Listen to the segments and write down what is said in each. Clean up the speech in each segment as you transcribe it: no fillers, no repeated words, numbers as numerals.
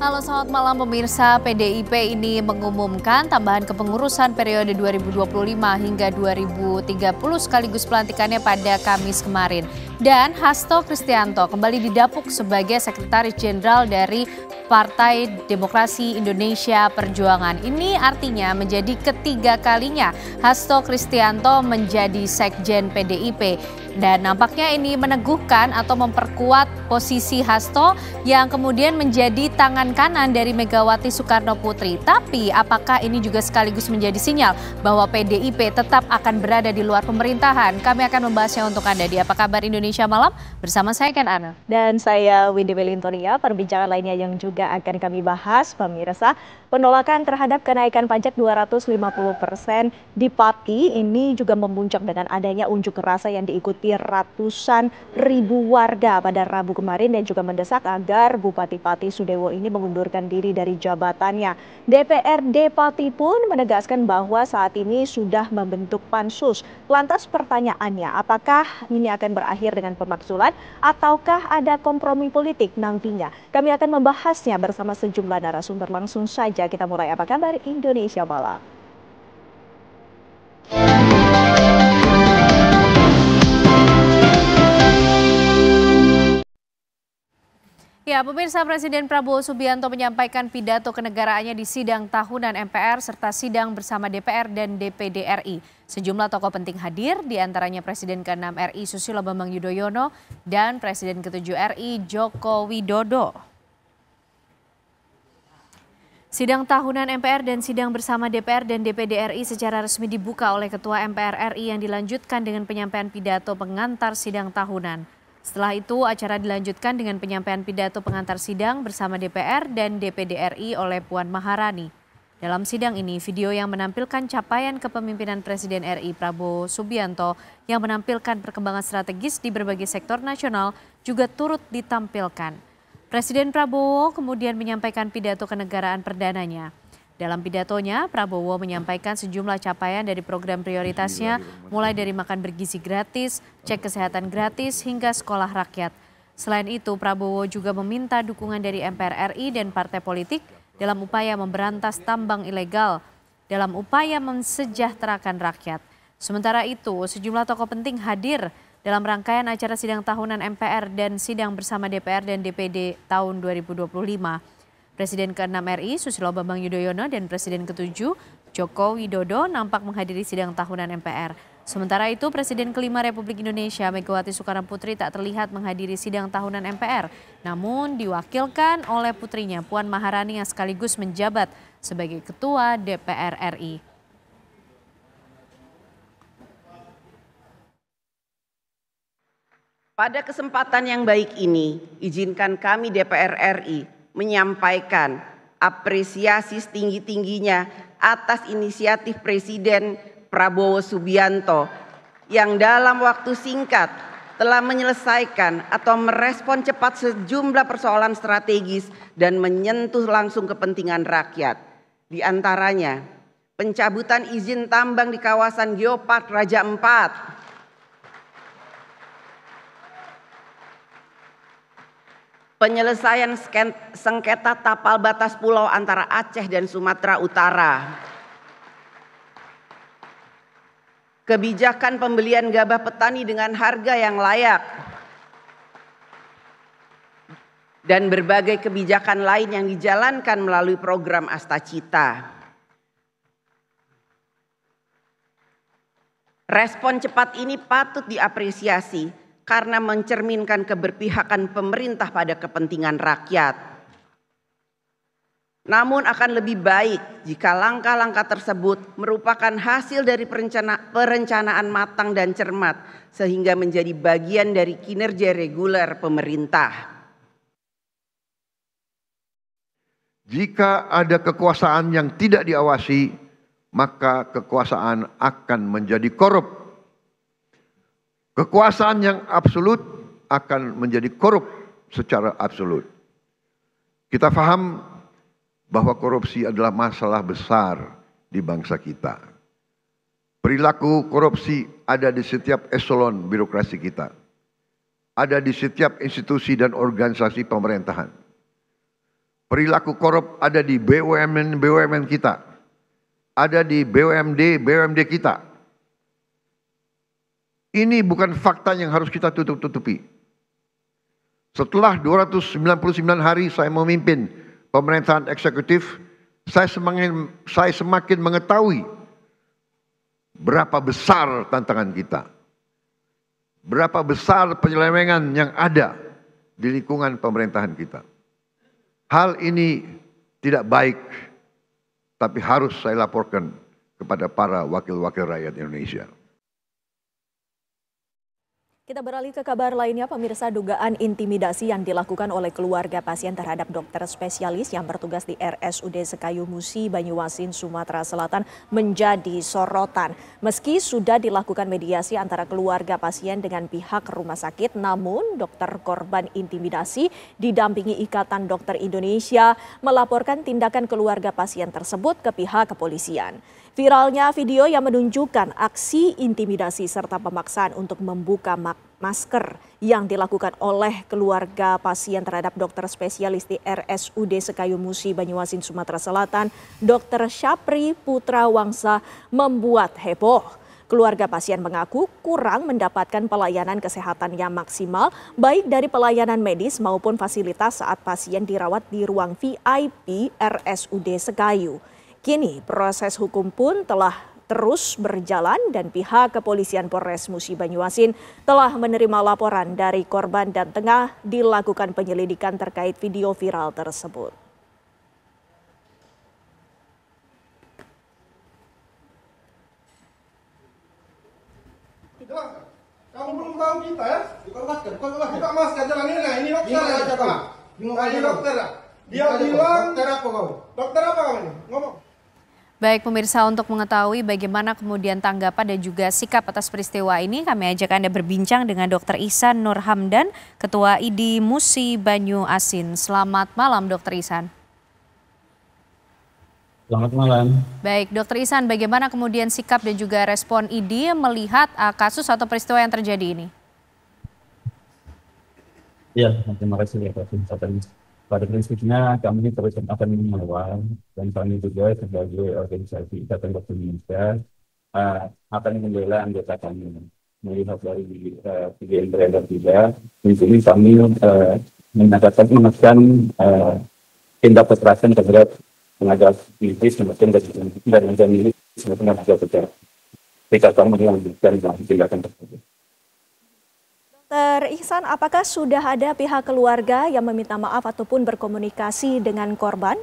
Halo, selamat malam pemirsa. PDIP ini mengumumkan tambahan kepengurusan periode 2025 hingga 2030 sekaligus pelantikannya pada Kamis kemarin. Dan Hasto Kristianto kembali didapuk sebagai Sekretaris Jenderal dari Partai Demokrasi Indonesia Perjuangan. Ini artinya menjadi ketiga kalinya Hasto Kristianto menjadi Sekjen PDIP. Dan nampaknya ini meneguhkan atau memperkuat posisi Hasto yang kemudian menjadi tangan kanan dari Megawati Soekarno Putri. Tapi apakah ini juga sekaligus menjadi sinyal bahwa PDIP tetap akan berada di luar pemerintahan? Kami akan membahasnya untuk Anda di Apa Kabar Indonesia Malam bersama saya Ken Ana. Dan saya Windy Melintonia. Perbincangan lainnya yang juga akan kami bahas, pemirsa. Penolakan terhadap kenaikan pajak 250% di Pati ini juga memuncak dengan adanya unjuk rasa yang diikuti ratusan ribu warga pada Rabu kemarin dan juga mendesak agar Bupati Pati Sudewo ini mengundurkan diri dari jabatannya. DPRD Pati pun menegaskan bahwa saat ini sudah membentuk pansus. Lantas pertanyaannya, apakah ini akan berakhir dengan pemakzulan ataukah ada kompromi politik nantinya? Kami akan membahasnya bersama sejumlah narasumber. Langsung saja kita mulai Apa Kabar Indonesia Malam. Ya, pemirsa, Presiden Prabowo Subianto menyampaikan pidato kenegaraannya di sidang tahunan MPR serta sidang bersama DPR dan DPD RI. Sejumlah tokoh penting hadir, diantaranya Presiden ke-6 RI Susilo Bambang Yudhoyono dan Presiden ke-7 RI Joko Widodo. Sidang tahunan MPR dan sidang bersama DPR dan DPD RI secara resmi dibuka oleh Ketua MPR RI yang dilanjutkan dengan penyampaian pidato pengantar sidang tahunan. Setelah itu, acara dilanjutkan dengan penyampaian pidato pengantar sidang bersama DPR dan DPD RI oleh Puan Maharani. Dalam sidang ini, video yang menampilkan capaian kepemimpinan Presiden RI Prabowo Subianto yang menampilkan perkembangan strategis di berbagai sektor nasional juga turut ditampilkan. Presiden Prabowo kemudian menyampaikan pidato kenegaraan perdananya. Dalam pidatonya, Prabowo menyampaikan sejumlah capaian dari program prioritasnya, mulai dari makan bergizi gratis, cek kesehatan gratis, hingga sekolah rakyat. Selain itu, Prabowo juga meminta dukungan dari MPR RI dan partai politik dalam upaya memberantas tambang ilegal, dalam upaya mensejahterakan rakyat. Sementara itu, sejumlah tokoh penting hadir dalam rangkaian acara sidang tahunan MPR dan sidang bersama DPR dan DPD tahun 2025. Presiden ke-6 RI Susilo Bambang Yudhoyono dan Presiden ke-7 Joko Widodo nampak menghadiri sidang tahunan MPR. Sementara itu, Presiden ke-5 Republik Indonesia Megawati Soekarno Putri tak terlihat menghadiri sidang tahunan MPR, namun diwakilkan oleh putrinya Puan Maharani yang sekaligus menjabat sebagai Ketua DPR RI. Pada kesempatan yang baik ini, izinkan kami DPR RI menyampaikan apresiasi setinggi-tingginya atas inisiatif Presiden Prabowo Subianto yang dalam waktu singkat telah menyelesaikan atau merespon cepat sejumlah persoalan strategis dan menyentuh langsung kepentingan rakyat. Di antaranya, pencabutan izin tambang di kawasan Geopark Raja Ampat, penyelesaian sengketa tapal batas pulau antara Aceh dan Sumatera Utara, kebijakan pembelian gabah petani dengan harga yang layak, dan berbagai kebijakan lain yang dijalankan melalui program Astacita. Respon cepat ini patut diapresiasi karena mencerminkan keberpihakan pemerintah pada kepentingan rakyat. Namun akan lebih baik jika langkah-langkah tersebut merupakan hasil dari perencanaan matang dan cermat sehingga menjadi bagian dari kinerja reguler pemerintah. Jika ada kekuasaan yang tidak diawasi, maka kekuasaan akan menjadi korup. Kekuasaan yang absolut akan menjadi korup secara absolut. Kita paham bahwa korupsi adalah masalah besar di bangsa kita. Perilaku korupsi ada di setiap eselon birokrasi kita. Ada di setiap institusi dan organisasi pemerintahan. Perilaku korup ada di BUMN kita, ada di BUMD kita. Ini bukan fakta yang harus kita tutup-tutupi. Setelah 299 hari saya memimpin pemerintahan eksekutif, saya semakin mengetahui berapa besar tantangan kita. Berapa besar penyelewengan yang ada di lingkungan pemerintahan kita. Hal ini tidak baik, tapi harus saya laporkan kepada para wakil-wakil rakyat Indonesia. Kita beralih ke kabar lainnya, pemirsa. Dugaan intimidasi yang dilakukan oleh keluarga pasien terhadap dokter spesialis yang bertugas di RSUD Sekayu Musi, Banyuasin, Sumatera Selatan menjadi sorotan. Meski sudah dilakukan mediasi antara keluarga pasien dengan pihak rumah sakit, namun dokter korban intimidasi didampingi Ikatan Dokter Indonesia melaporkan tindakan keluarga pasien tersebut ke pihak kepolisian. Viralnya video yang menunjukkan aksi intimidasi serta pemaksaan untuk membuka masker yang dilakukan oleh keluarga pasien terhadap dokter spesialis di RSUD Sekayu Musi, Banyuasin, Sumatera Selatan, Dr. Syapri Putra Wangsa, membuat heboh. Keluarga pasien mengaku kurang mendapatkan pelayanan kesehatan yang maksimal, baik dari pelayanan medis maupun fasilitas saat pasien dirawat di ruang VIP RSUD Sekayu. Kini proses hukum pun telah terus berjalan dan pihak kepolisian Polres Musi Banyuasin telah menerima laporan dari korban dan tengah dilakukan penyelidikan terkait video viral tersebut. Kamu belum tahu kita ya? Buka masker jalan ini dokter. Ini dokter. Dia bilang dokter apa kau? Dokter apa kau ini? Ngomong. Baik pemirsa, untuk mengetahui bagaimana kemudian tanggapan dan juga sikap atas peristiwa ini, kami ajak Anda berbincang dengan Dr. Ihsan Nur Hamdan, Ketua ID Musi Banyuasin. Selamat malam Dr. Ihsan. Selamat malam. Baik Dr. Ihsan, bagaimana kemudian sikap dan juga respon ID melihat kasus atau peristiwa yang terjadi ini? Ya, terima kasih ya Pak. Pada prinsipnya kami terus akan mengawal dan kami juga sebagai organisasi Ikatan Dokter Indonesia akan membela anggota kami. Melihat dari video yang beredar tidak, di sini kami menekan tindak kekerasan terhadap tenaga medis dan menjadi tenaga kerja. Jika kami melanjutkan tindakan tersebut. Dr. Ihsan, apakah sudah ada pihak keluarga yang meminta maaf ataupun berkomunikasi dengan korban?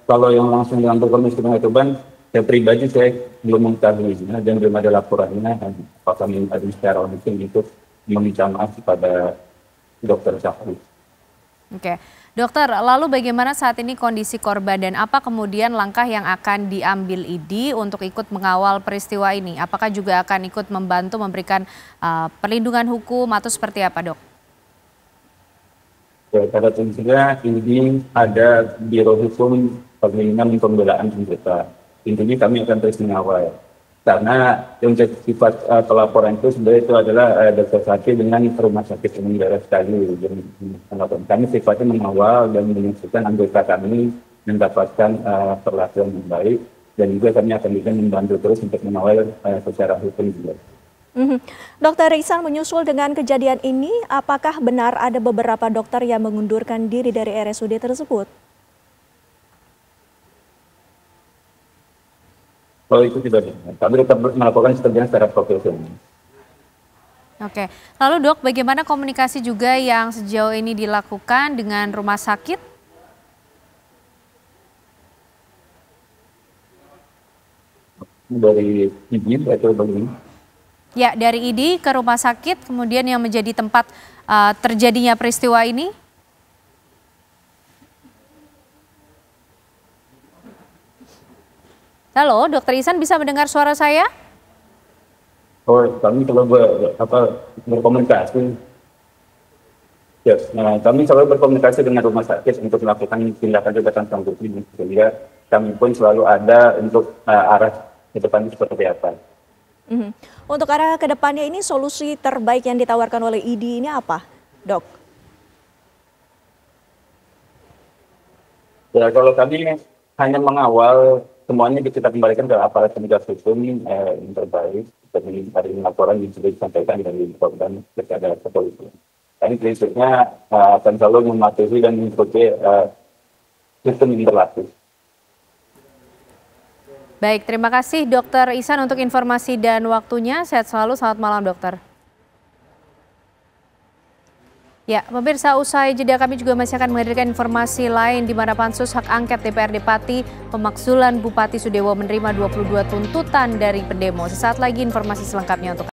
Kalau yang langsung dengan berkomunikasi dengan korban, saya pribadi saya belum mengetahuinya dan belum ada laporannya. Apakah minta secara langsung untuk meminta maaf kepada Dr. Syafri. Oke, dokter, lalu bagaimana saat ini kondisi korban dan apa kemudian langkah yang akan diambil ID untuk ikut mengawal peristiwa ini? Apakah juga akan ikut membantu memberikan perlindungan hukum atau seperti apa, Dok? Ya, pada prinsipnya ini ada Biro Hukum Perlindungan Pembelaan Anggota. Intinya kami akan terus mengawal. Karena untuk sifat pelaporan itu sebenarnya itu adalah dokter sakit dengan rumah sakit umum daerah sekali. Kami sifatnya mengawal dan menunjukkan anggota kami mendapatkan perlakuan yang baik dan juga kami akan bisa membantu terus untuk mengawal secara hukum juga. Dokter Ihsan, menyusul dengan kejadian ini, apakah benar ada beberapa dokter yang mengundurkan diri dari RSUD tersebut? Kalau itu tidak benar, kami tetap melakukan pekerjaan secara profesional. Oke, lalu Dok, bagaimana komunikasi juga yang sejauh ini dilakukan dengan rumah sakit? Dari izin atau bagaimana? Ya, dari ID ke rumah sakit, kemudian yang menjadi tempat terjadinya peristiwa ini? Halo, Dokter Ihsan bisa mendengar suara saya? Oh, kami selalu berkomunikasi. Ya, kami selalu berkomunikasi dengan rumah sakit untuk melakukan tindakan sanksi, sehingga kami pun selalu ada untuk arah ke depan seperti apa. Untuk arah ke depannya ini solusi terbaik yang ditawarkan oleh ID ini apa, Dok? Ya, kalau kami hanya mengawal, semuanya kita kembalikan ke aparat penegak hukum yang terbaik. Dan hari ini laporan yang sudah disampaikan dan dilaporkan kepada kepolisian. Kami prinsipnya akan selalu mematuhi dan mengikuti sistem yang berlaku. Baik, terima kasih Dr. Ihsan untuk informasi dan waktunya. Sehat selalu, selamat malam dokter. Ya, pemirsa, usai jeda kami juga masih akan menghadirkan informasi lain di mana Pansus Hak Angket DPRD Pati pemakzulan Bupati Sudewo menerima 22 tuntutan dari pendemo. Sesaat lagi informasi selengkapnya untuk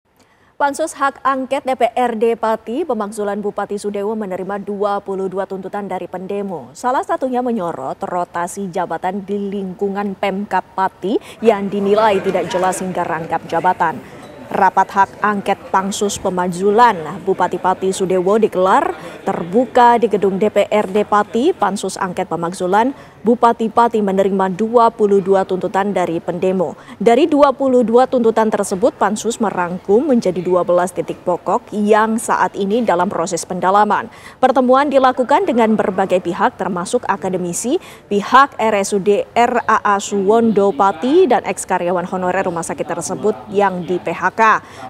Pansus Hak Angket DPRD Pati pemakzulan Bupati Sudewo menerima 22 tuntutan dari pendemo. Salah satunya menyorot rotasi jabatan di lingkungan Pemkab Pati yang dinilai tidak jelas hingga rangkap jabatan. Rapat hak angket Pansus pemakzulan Bupati Pati Sudewo digelar terbuka di gedung DPRD Pati. Pansus angket pemakzulan Bupati Pati menerima 22 tuntutan dari pendemo. Dari 22 tuntutan tersebut, Pansus merangkum menjadi 12 titik pokok yang saat ini dalam proses pendalaman. Pertemuan dilakukan dengan berbagai pihak termasuk akademisi, pihak RSUD RAA Suwondo Pati dan eks-karyawan honorer rumah sakit tersebut yang di PHK.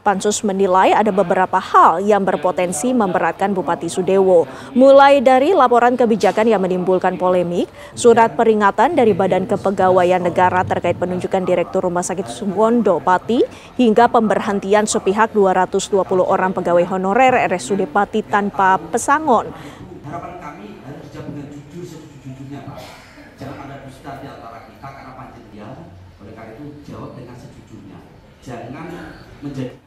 Pansus menilai ada beberapa hal yang berpotensi memberatkan Bupati Sudewo. Mulai dari laporan kebijakan yang menimbulkan polemik, surat peringatan dari Badan Kepegawaian Negara terkait penunjukan Direktur Rumah Sakit Suwondo Pati, hingga pemberhentian sepihak 220 orang pegawai honorer RSUD Pati tanpa pesangon. Harapan kami harus dijawab dengan jujur sejujurnya, Pak. Jangan ada dusta di antara kita karena panitia. Oleh karena itu jawab dengan sejujurnya. Jangan menjadi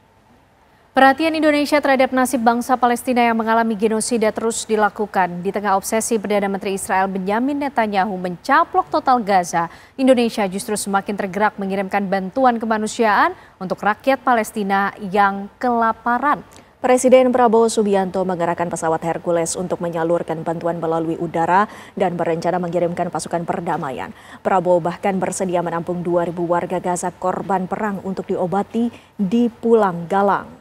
Perhatian Indonesia terhadap nasib bangsa Palestina yang mengalami genosida terus dilakukan. Di tengah obsesi Perdana Menteri Israel Benyamin Netanyahu mencaplok total Gaza, Indonesia justru semakin tergerak mengirimkan bantuan kemanusiaan untuk rakyat Palestina yang kelaparan. Presiden Prabowo Subianto mengerahkan pesawat Hercules untuk menyalurkan bantuan melalui udara dan berencana mengirimkan pasukan perdamaian. Prabowo bahkan bersedia menampung 2.000 warga Gaza korban perang untuk diobati di Pulang Galang.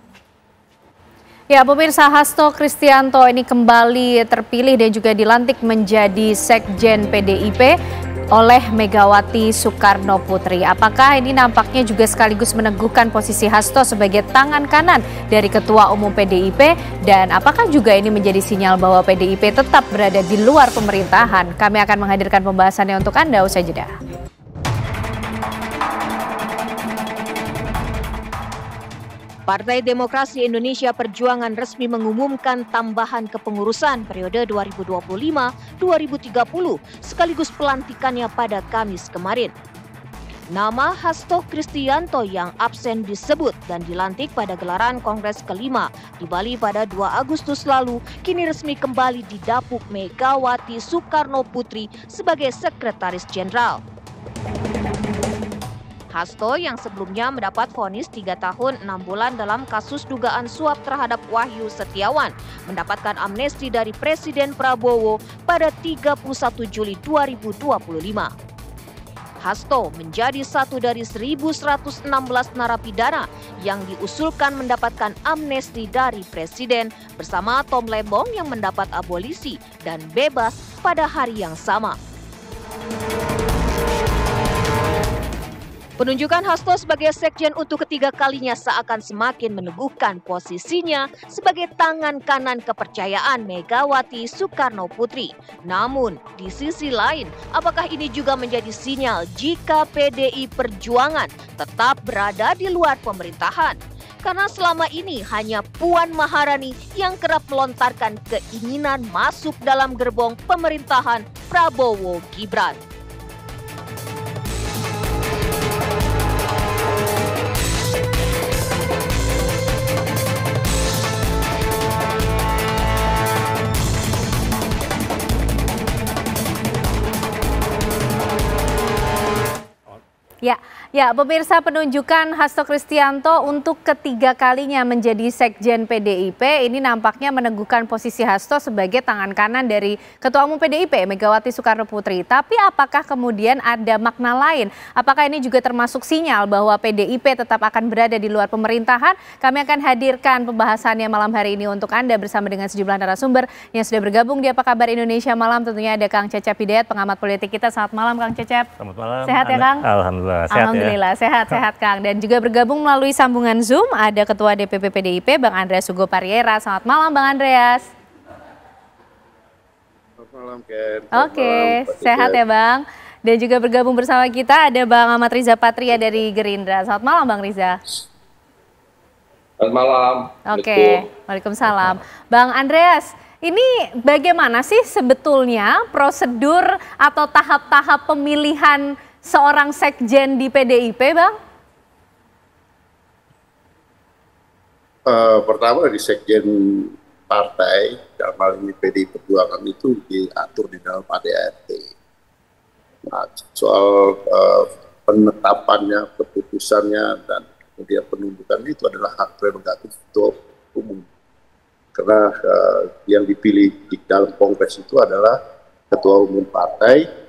Ya, pemirsa, Hasto Kristianto ini kembali terpilih dan juga dilantik menjadi Sekjen PDIP oleh Megawati Soekarno Putri. Apakah ini nampaknya juga sekaligus meneguhkan posisi Hasto sebagai tangan kanan dari Ketua Umum PDIP, dan apakah juga ini menjadi sinyal bahwa PDIP tetap berada di luar pemerintahan? Kami akan menghadirkan pembahasannya untuk Anda usai jeda. Partai Demokrasi Indonesia Perjuangan resmi mengumumkan tambahan kepengurusan periode 2025-2030 sekaligus pelantikannya pada Kamis kemarin. Nama Hasto Kristianto yang absen disebut dan dilantik pada gelaran Kongres kelima di Bali pada 2 Agustus lalu kini resmi kembali didapuk Megawati Soekarno Putri sebagai Sekretaris Jenderal. Hasto yang sebelumnya mendapat vonis 3 tahun 6 bulan dalam kasus dugaan suap terhadap Wahyu Setiawan mendapatkan amnesti dari Presiden Prabowo pada 31 Juli 2025. Hasto menjadi satu dari 1.116 narapidana yang diusulkan mendapatkan amnesti dari Presiden bersama Tom Lembong yang mendapat abolisi dan bebas pada hari yang sama. Penunjukan Hasto sebagai sekjen untuk ketiga kalinya seakan semakin meneguhkan posisinya sebagai tangan kanan kepercayaan Megawati Soekarno Putri. Namun, di sisi lain, apakah ini juga menjadi sinyal jika PDI Perjuangan tetap berada di luar pemerintahan? Karena selama ini hanya Puan Maharani yang kerap melontarkan keinginan masuk dalam gerbong pemerintahan Prabowo Gibran. Ya, Ya, pemirsa, penunjukan Hasto Kristianto untuk ketiga kalinya menjadi Sekjen PDIP ini nampaknya meneguhkan posisi Hasto sebagai tangan kanan dari Ketua Umum PDIP Megawati Soekarno Putri. Tapi apakah kemudian ada makna lain? Apakah ini juga termasuk sinyal bahwa PDIP tetap akan berada di luar pemerintahan? Kami akan hadirkan pembahasannya malam hari ini untuk Anda bersama dengan sejumlah narasumber yang sudah bergabung di Apa Kabar Indonesia Malam. Tentunya ada Kang Cecep Hidayat, pengamat politik kita. Selamat malam, Kang Cecep. Selamat malam. Sehat ya, Kang? Alhamdulillah, sehat. Alhamdulillah, sehat-sehat, Kang. Dan juga bergabung melalui sambungan Zoom ada Ketua DPP PDIP, Bang Andreas Hugo Pariera. Selamat malam, Bang Andreas. Selamat malam, Ken. Oke, sehat ya, Bang. Dan juga bergabung bersama kita ada Bang Ahmad Riza Patria dari Gerindra. Selamat malam, Bang Riza. Selamat malam. Oke, waalaikumsalam. Bang Andreas, ini bagaimana sih sebetulnya prosedur atau tahap-tahap pemilihan seorang sekjen di PDIP, Bang? Pertama di sekjen partai, dalam hal ini PDI Perjuangan itu diatur di dalam ADART. Nah, soal penetapannya, keputusannya, dan kemudian penunjukannya itu adalah hak prerogatif Ketua Umum. Karena yang dipilih di dalam Kongres itu adalah Ketua Umum Partai,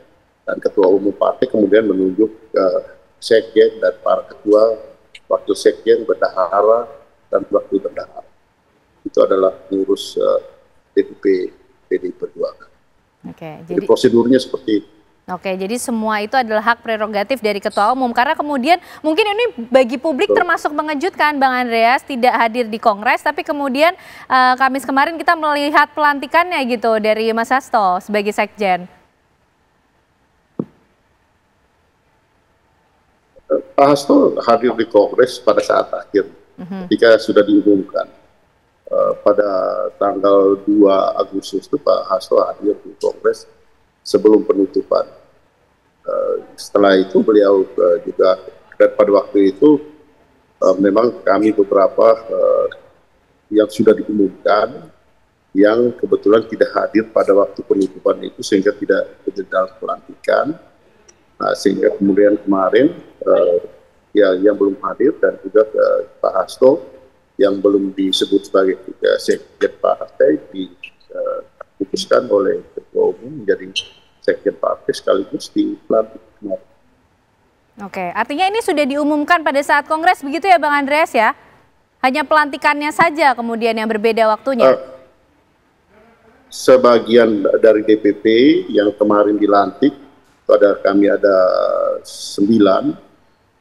dan Ketua Umum Partai kemudian menunjuk sekjen dan para ketua, wakil sekjen, bendahara, dan wakil bendahara. Itu adalah pengurus DPP PDI Perjuangan. Oke, jadi prosedurnya seperti itu. Oke, jadi semua itu adalah hak prerogatif dari Ketua Umum. Karena kemudian mungkin ini bagi publik termasuk mengejutkan, Bang Andreas, tidak hadir di Kongres, tapi kemudian Kamis kemarin kita melihat pelantikannya gitu dari Mas Hasto sebagai sekjen. Pak Hasto hadir di Kongres pada saat akhir, ketika sudah diumumkan. Pada tanggal 2 Agustus itu Pak Hasto hadir di Kongres sebelum penutupan. Setelah itu beliau juga, dan pada waktu itu memang kami beberapa yang sudah diumumkan, yang kebetulan tidak hadir pada waktu penutupan itu sehingga tidak dalam pelantikan. Nah, sehingga kemudian kemarin yang belum hadir dan juga Pak Hasto yang belum disebut sebagai sekjen partai diputuskan oleh Ketua Umum menjadi sekjen partai sekaligus dilantik kemarin. Oke, artinya ini sudah diumumkan pada saat Kongres begitu ya, Bang Andreas ya? Hanya pelantikannya saja kemudian yang berbeda waktunya? Sebagian dari DPP yang kemarin dilantik, kami ada 9,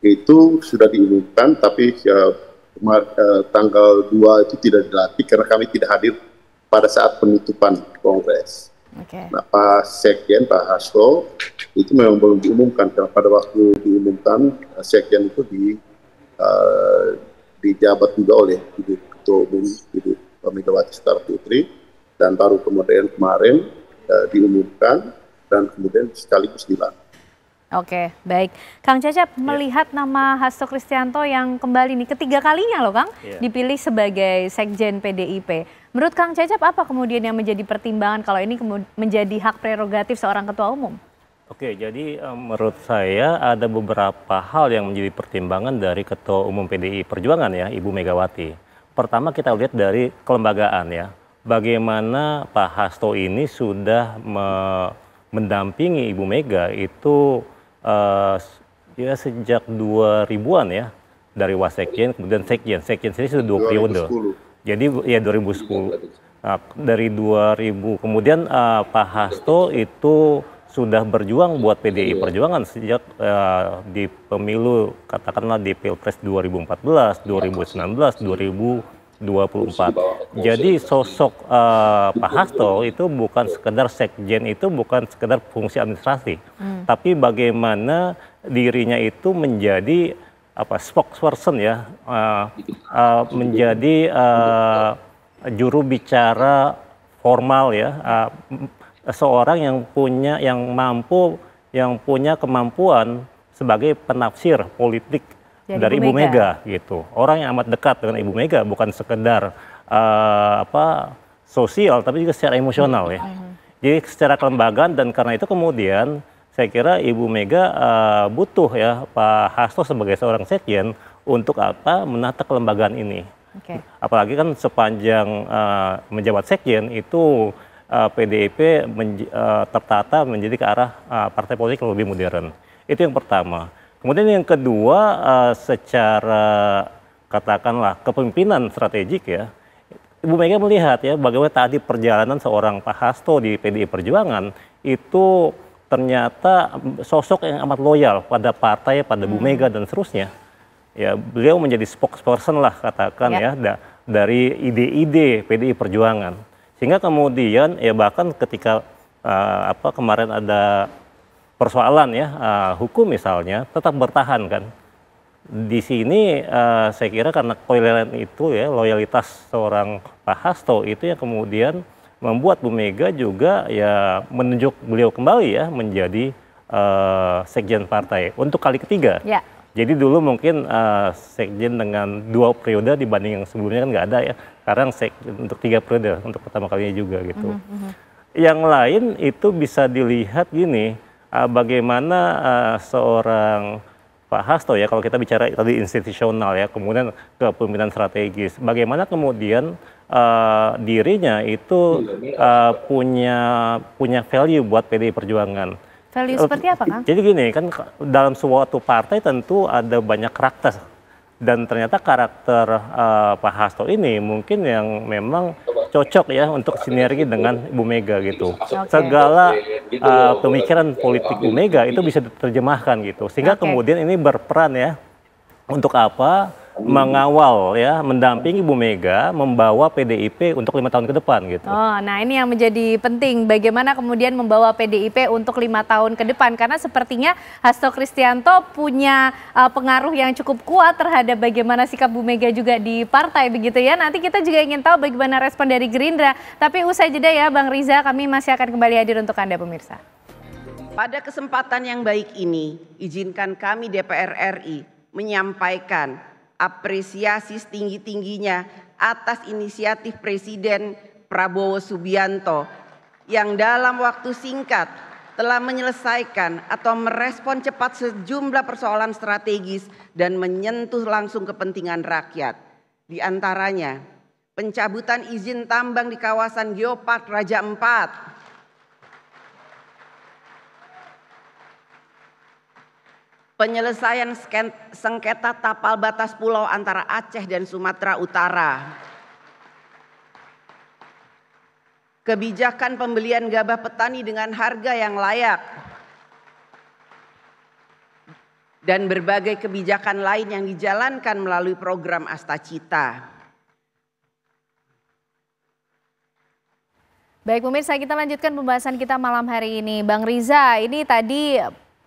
itu sudah diumumkan, tapi tanggal 2 itu tidak dilantik karena kami tidak hadir pada saat penutupan Kongres. Okay. Nah, Pak Sekjen, Pak Hasto, itu memang belum diumumkan, karena pada waktu diumumkan, Sekjen itu dijabat juga oleh Ibu Ketua Umum, Ibu Megawati Soekarno Putri, dan baru kemudian kemarin diumumkan, dan kemudian sekaligus dilantik. Oke, baik. Kang Cecep, melihat nama Hasto Kristianto yang kembali nih ketiga kalinya loh, Kang, dipilih sebagai sekjen PDIP. Menurut Kang Cecep, apa kemudian yang menjadi pertimbangan kalau ini menjadi hak prerogatif seorang ketua umum? Oke, jadi menurut saya ada beberapa hal yang menjadi pertimbangan dari Ketua Umum PDI Perjuangan ya, Ibu Megawati. Pertama kita lihat dari kelembagaan ya, bagaimana Pak Hasto ini sudah mendampingi Ibu Mega itu ya sejak 2000-an ya, dari Wasekjen kemudian Sekjen sendiri sudah 2 periode. Jadi ya 2010. Nah, dari 2000 kemudian Pak Hasto itu sudah berjuang buat PDI Perjuangan sejak di pemilu, katakanlah di Pilpres 2014, 2019, 2024. Jadi sosok Pak Hasto itu bukan sekedar sekjen, itu bukan sekedar fungsi administrasi, tapi bagaimana dirinya itu menjadi spokesperson ya, menjadi juru bicara formal ya, seorang yang punya kemampuan sebagai penafsir politik dari Ibu Mega gitu. Orang yang amat dekat dengan Ibu Mega, bukan sekedar sosial tapi juga secara emosional ya. Jadi secara kelembagaan, dan karena itu kemudian saya kira Ibu Mega butuh ya Pak Hasto sebagai seorang sekjen untuk apa menata kelembagaan ini. Apalagi kan sepanjang menjabat sekjen itu PDIP tertata menjadi ke arah partai politik yang lebih modern. Itu yang pertama. Kemudian yang kedua, secara katakanlah kepemimpinan strategik ya, Ibu Mega melihat ya bagaimana tadi perjalanan seorang Pak Hasto di PDI Perjuangan itu ternyata sosok yang amat loyal pada partai, pada Bu Mega dan seterusnya. Ya, beliau menjadi spokesperson lah katakan ya dari ide-ide PDI Perjuangan. Sehingga kemudian ya bahkan ketika kemarin ada persoalan ya hukum misalnya tetap bertahan kan. Di sini saya kira karena loyalitas seorang Pak Hasto itu yang kemudian membuat Bu Mega juga ya menunjuk beliau kembali ya menjadi sekjen partai untuk kali ketiga. Jadi dulu mungkin sekjen dengan 2 periode dibanding yang sebelumnya kan nggak ada ya. Sekarang untuk 3 periode untuk pertama kalinya juga gitu. Yang lain itu bisa dilihat gini, bagaimana seorang Pak Hasto ya kalau kita bicara tadi institusional ya, kemudian kepemimpinan strategis, bagaimana kemudian dirinya itu punya value buat PDI Perjuangan. Value seperti apa, Kang? Jadi gini kan dalam suatu partai tentu ada banyak karakter dan ternyata karakter Pak Hasto ini mungkin yang memang cocok ya untuk sinergi dengan Bu Mega gitu. Segala pemikiran politik Bu Mega itu bisa diterjemahkan gitu. Sehingga kemudian ini berperan ya untuk apa? Mengawal ya, mendampingi Bu Mega membawa PDIP untuk 5 tahun ke depan gitu. Oh, nah ini yang menjadi penting bagaimana kemudian membawa PDIP untuk 5 tahun ke depan karena sepertinya Hasto Kristianto punya pengaruh yang cukup kuat terhadap bagaimana sikap Bu Mega juga di partai begitu ya. Nanti kita juga ingin tahu bagaimana respon dari Gerindra. Tapi usai jeda ya Bang Riza, kami masih akan kembali hadir untuk Anda pemirsa. Pada kesempatan yang baik ini, izinkan kami DPR RI menyampaikan apresiasi setinggi-tingginya atas inisiatif Presiden Prabowo Subianto yang dalam waktu singkat telah menyelesaikan atau merespon cepat sejumlah persoalan strategis dan menyentuh langsung kepentingan rakyat. Di antaranya, pencabutan izin tambang di kawasan Geopark Raja Ampat, penyelesaian sengketa tapal batas pulau antara Aceh dan Sumatera Utara, kebijakan pembelian gabah petani dengan harga yang layak, dan berbagai kebijakan lain yang dijalankan melalui program Astacita. Baik pemirsa, kita lanjutkan pembahasan kita malam hari ini. Bang Riza, ini tadi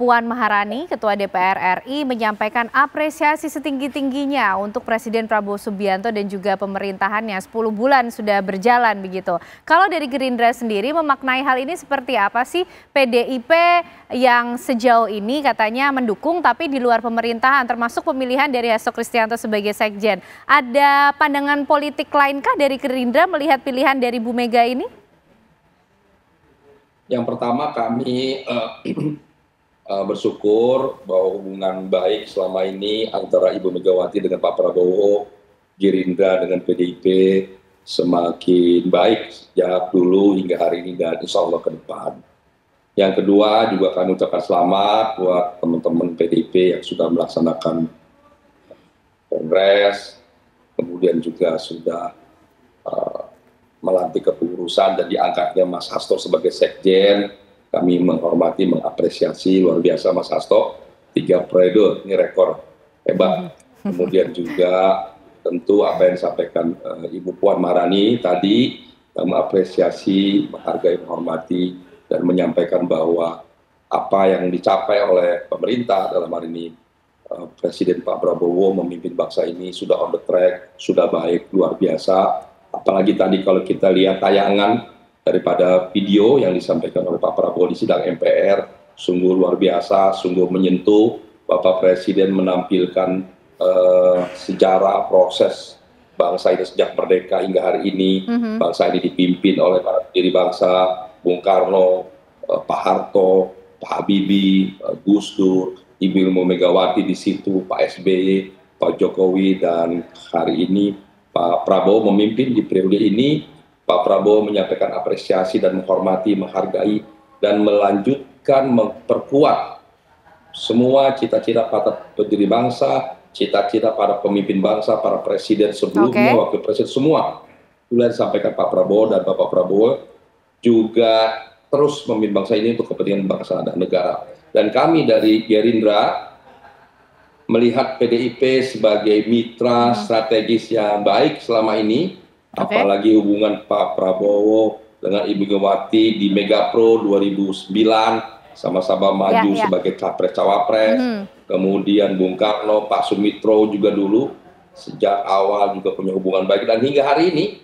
Puan Maharani, Ketua DPR RI, menyampaikan apresiasi setinggi-tingginya untuk Presiden Prabowo Subianto dan juga pemerintahannya. 10 bulan sudah berjalan begitu. Kalau dari Gerindra sendiri memaknai hal ini seperti apa sih? PDIP yang sejauh ini katanya mendukung tapi di luar pemerintahan, termasuk pemilihan dari Hasto Kristianto sebagai sekjen. Ada pandangan politik lainkah dari Gerindra melihat pilihan dari Bu Mega ini? Yang pertama kami bersyukur bahwa hubungan baik selama ini antara Ibu Megawati dengan Pak Prabowo, Gerindra dengan PDIP semakin baik sejak dulu hingga hari ini dan insya Allah ke depan. Yang kedua juga kami ucapkan selamat buat teman-teman PDIP yang sudah melaksanakan kongres, kemudian juga sudah melantik kepengurusan dan diangkatnya Mas Hasto sebagai sekjen. Kami menghormati, mengapresiasi luar biasa Mas Hasto, 3 periode, ini rekor hebat. Kemudian juga tentu apa yang disampaikan Ibu Puan Maharani tadi, mengapresiasi, menghargai, menghormati, dan menyampaikan bahwa apa yang dicapai oleh pemerintah dalam hari ini, Presiden Pak Prabowo memimpin bangsa ini sudah on the track, sudah baik, luar biasa. Apalagi tadi kalau kita lihat tayangan daripada video yang disampaikan oleh Pak Prabowo di sidang MPR, sungguh luar biasa, sungguh menyentuh. Bapak Presiden menampilkan sejarah proses bangsa ini sejak merdeka hingga hari ini. Bangsa ini dipimpin oleh para pendiri bangsa, Bung Karno, Pak Harto, Pak Habibie, Gus Dur, Ibu Megawati di situ, Pak SBY, Pak Jokowi, dan hari ini Pak Prabowo memimpin di periode ini. Pak Prabowo menyampaikan apresiasi dan menghormati, menghargai, dan melanjutkan memperkuat semua cita-cita para pendiri bangsa, cita-cita para pemimpin bangsa, para presiden sebelumnya, wakil presiden, semua. Sudah disampaikan Pak Prabowo, dan Bapak Prabowo juga terus memimpin bangsa ini untuk kepentingan bangsa dan negara. Dan kami dari Gerindra melihat PDIP sebagai mitra strategis yang baik selama ini, apalagi hubungan Pak Prabowo dengan Ibu Megawati di Megapro 2009, sama-sama maju sebagai capres-cawapres, kemudian Bung Karno, Pak Sumitro juga dulu sejak awal juga punya hubungan baik, dan hingga hari ini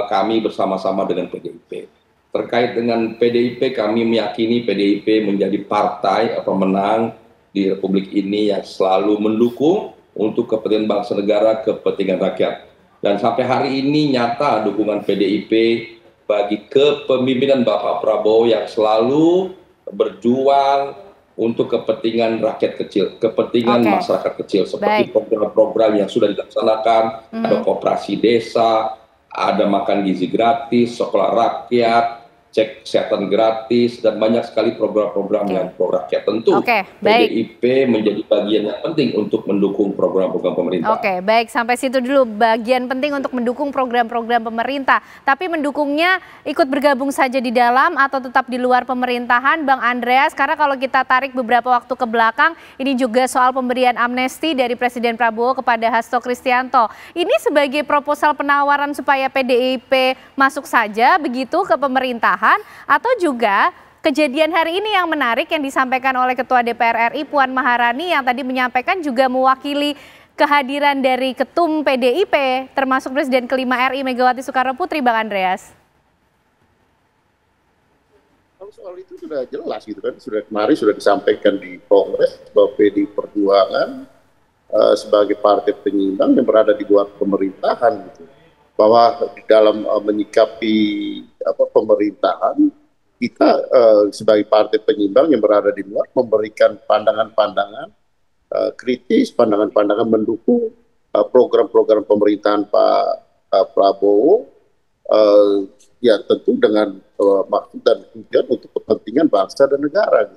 kami bersama-sama dengan PDIP. Terkait dengan PDIP, kami meyakini PDIP menjadi partai pemenang di Republik ini yang selalu mendukung untuk kepentingan bangsa negara, kepentingan rakyat. Dan sampai hari ini nyata dukungan PDIP bagi kepemimpinan Bapak Prabowo yang selalu berjuang untuk kepentingan rakyat kecil, kepentingan masyarakat kecil, seperti program-program yang sudah dilaksanakan, ada koperasi desa, ada makan gizi gratis, sekolah rakyat, cek kesehatan gratis, dan banyak sekali program-program yang pro rakyat. Tentu PDIP menjadi bagian yang penting untuk mendukung program-program pemerintah. Oke, baik, sampai situ dulu bagian penting untuk mendukung program-program pemerintah. Tapi mendukungnya ikut bergabung saja di dalam atau tetap di luar pemerintahan, Bang Andreas? Karena kalau kita tarik beberapa waktu ke belakang, ini juga soal pemberian amnesti dari Presiden Prabowo kepada Hasto Kristianto. Ini sebagai proposal penawaran supaya PDIP masuk saja begitu ke pemerintahan, atau juga kejadian hari ini yang menarik yang disampaikan oleh Ketua DPR RI Puan Maharani yang tadi menyampaikan juga mewakili kehadiran dari Ketum PDIP termasuk Presiden kelima RI Megawati Soekarno Putri, Bang Andreas. Kalau soal itu sudah jelas gitu kan, kemarin sudah disampaikan di Kongres bahwa PDI Perjuangan sebagai partai penyimbang yang berada di luar pemerintahan gitu. Bahwa di dalam menyikapi pemerintahan, kita sebagai partai penyimbang yang berada di luar memberikan pandangan-pandangan kritis, pandangan-pandangan mendukung program-program pemerintahan Pak Prabowo, ya tentu dengan maksud dan tujuan untuk kepentingan bangsa dan negara.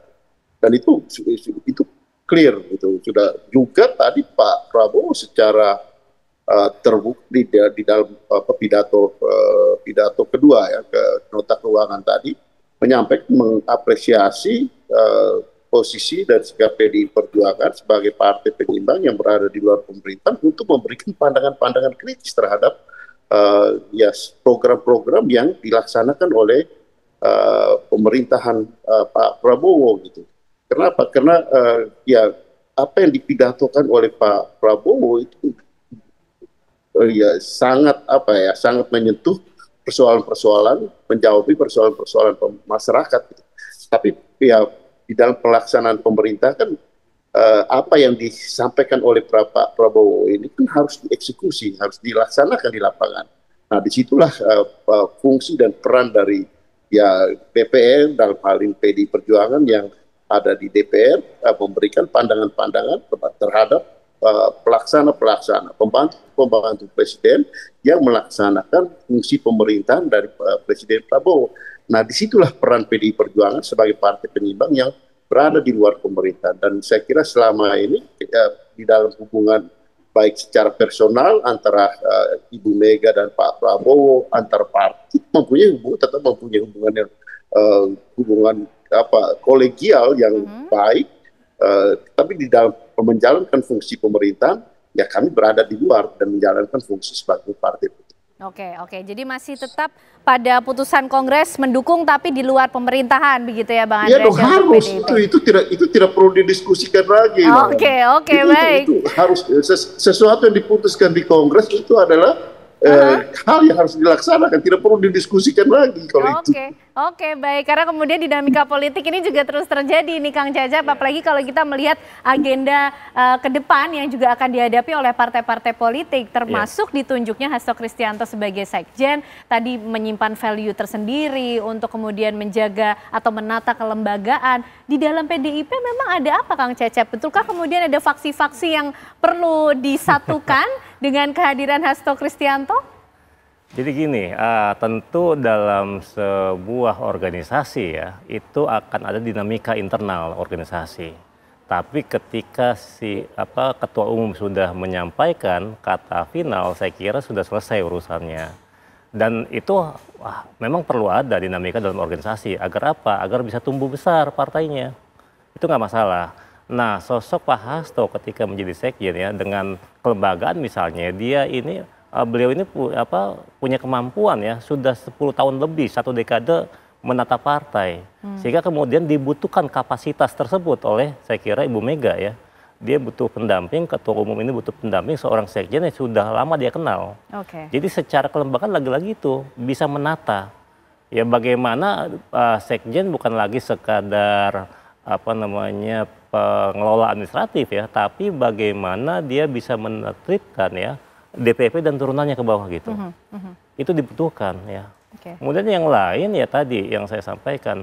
Dan itu clear, gitu. Sudah juga tadi Pak Prabowo secara terbukti di dalam pidato kedua ya ke nota keuangan tadi menyampaikan mengapresiasi posisi dan sikap PDI Perjuangan sebagai partai penyimbang yang berada di luar pemerintahan untuk memberikan pandangan-pandangan kritis terhadap program-program yang dilaksanakan oleh pemerintahan Pak Prabowo gitu. Kenapa? Karena ya apa yang dipidatokan oleh Pak Prabowo itu sangat sangat menyentuh persoalan-persoalan, menjawab persoalan-persoalan masyarakat. Tapi ya di dalam pelaksanaan pemerintah kan apa yang disampaikan oleh Pak Prabowo ini kan harus dieksekusi, harus dilaksanakan di lapangan. Nah disitulah fungsi dan peran dari DPR dalam hal ini PDI Perjuangan yang ada di DPR memberikan pandangan-pandangan terhadap pelaksana-pelaksana, pembantu presiden yang melaksanakan fungsi pemerintahan dari Presiden Prabowo. Nah, disitulah peran PDI Perjuangan sebagai partai penyimbang yang berada di luar pemerintahan. Dan saya kira selama ini di dalam hubungan baik secara personal antara Ibu Mega dan Pak Prabowo, antar partai tetap mempunyai hubungan kolegial yang baik. Tapi di dalam menjalankan fungsi pemerintahan, ya kami berada di luar dan menjalankan fungsi sebagai partai. Oke, jadi masih tetap pada putusan Kongres mendukung tapi di luar pemerintahan begitu ya Bang Andreas? Ya dong, harus itu tidak perlu didiskusikan lagi. Oke, baik. Itu harus sesuatu yang diputuskan di Kongres itu adalah hal yang harus dilaksanakan, tidak perlu didiskusikan lagi kalau itu. Oke, baik. Karena kemudian dinamika politik ini juga terus terjadi nih Kang Cacep, apalagi kalau kita melihat agenda ke depan yang juga akan dihadapi oleh partai-partai politik, termasuk ditunjuknya Hasto Kristianto sebagai sekjen, tadi menyimpan value tersendiri untuk kemudian menjaga atau menata kelembagaan. Di dalam PDIP memang ada apa Kang Cacep? Betulkah kemudian ada faksi-faksi yang perlu disatukan dengan kehadiran Hasto Kristianto? Jadi gini, tentu dalam sebuah organisasi ya, itu akan ada dinamika internal organisasi. Tapi ketika ketua umum sudah menyampaikan kata final, saya kira sudah selesai urusannya. Dan itu memang perlu ada dinamika dalam organisasi. Agar apa? Agar bisa tumbuh besar partainya. Itu nggak masalah. Nah, sosok Pak Hasto ketika menjadi sekjen ya, dengan kelembagaan misalnya, beliau ini punya kemampuan ya, sudah 10 tahun lebih, 1 dekade menata partai. Sehingga kemudian dibutuhkan kapasitas tersebut oleh, saya kira, Ibu Mega ya. Dia butuh pendamping, ketua umum ini butuh pendamping seorang sekjen yang sudah lama dia kenal. Jadi secara kelembagaan lagi-lagi itu bisa menata. Ya bagaimana sekjen bukan lagi sekadar pengelola administratif ya, tapi bagaimana dia bisa menertibkan ya DPP dan turunannya ke bawah gitu. Itu dibutuhkan ya. Kemudian yang lain ya tadi yang saya sampaikan,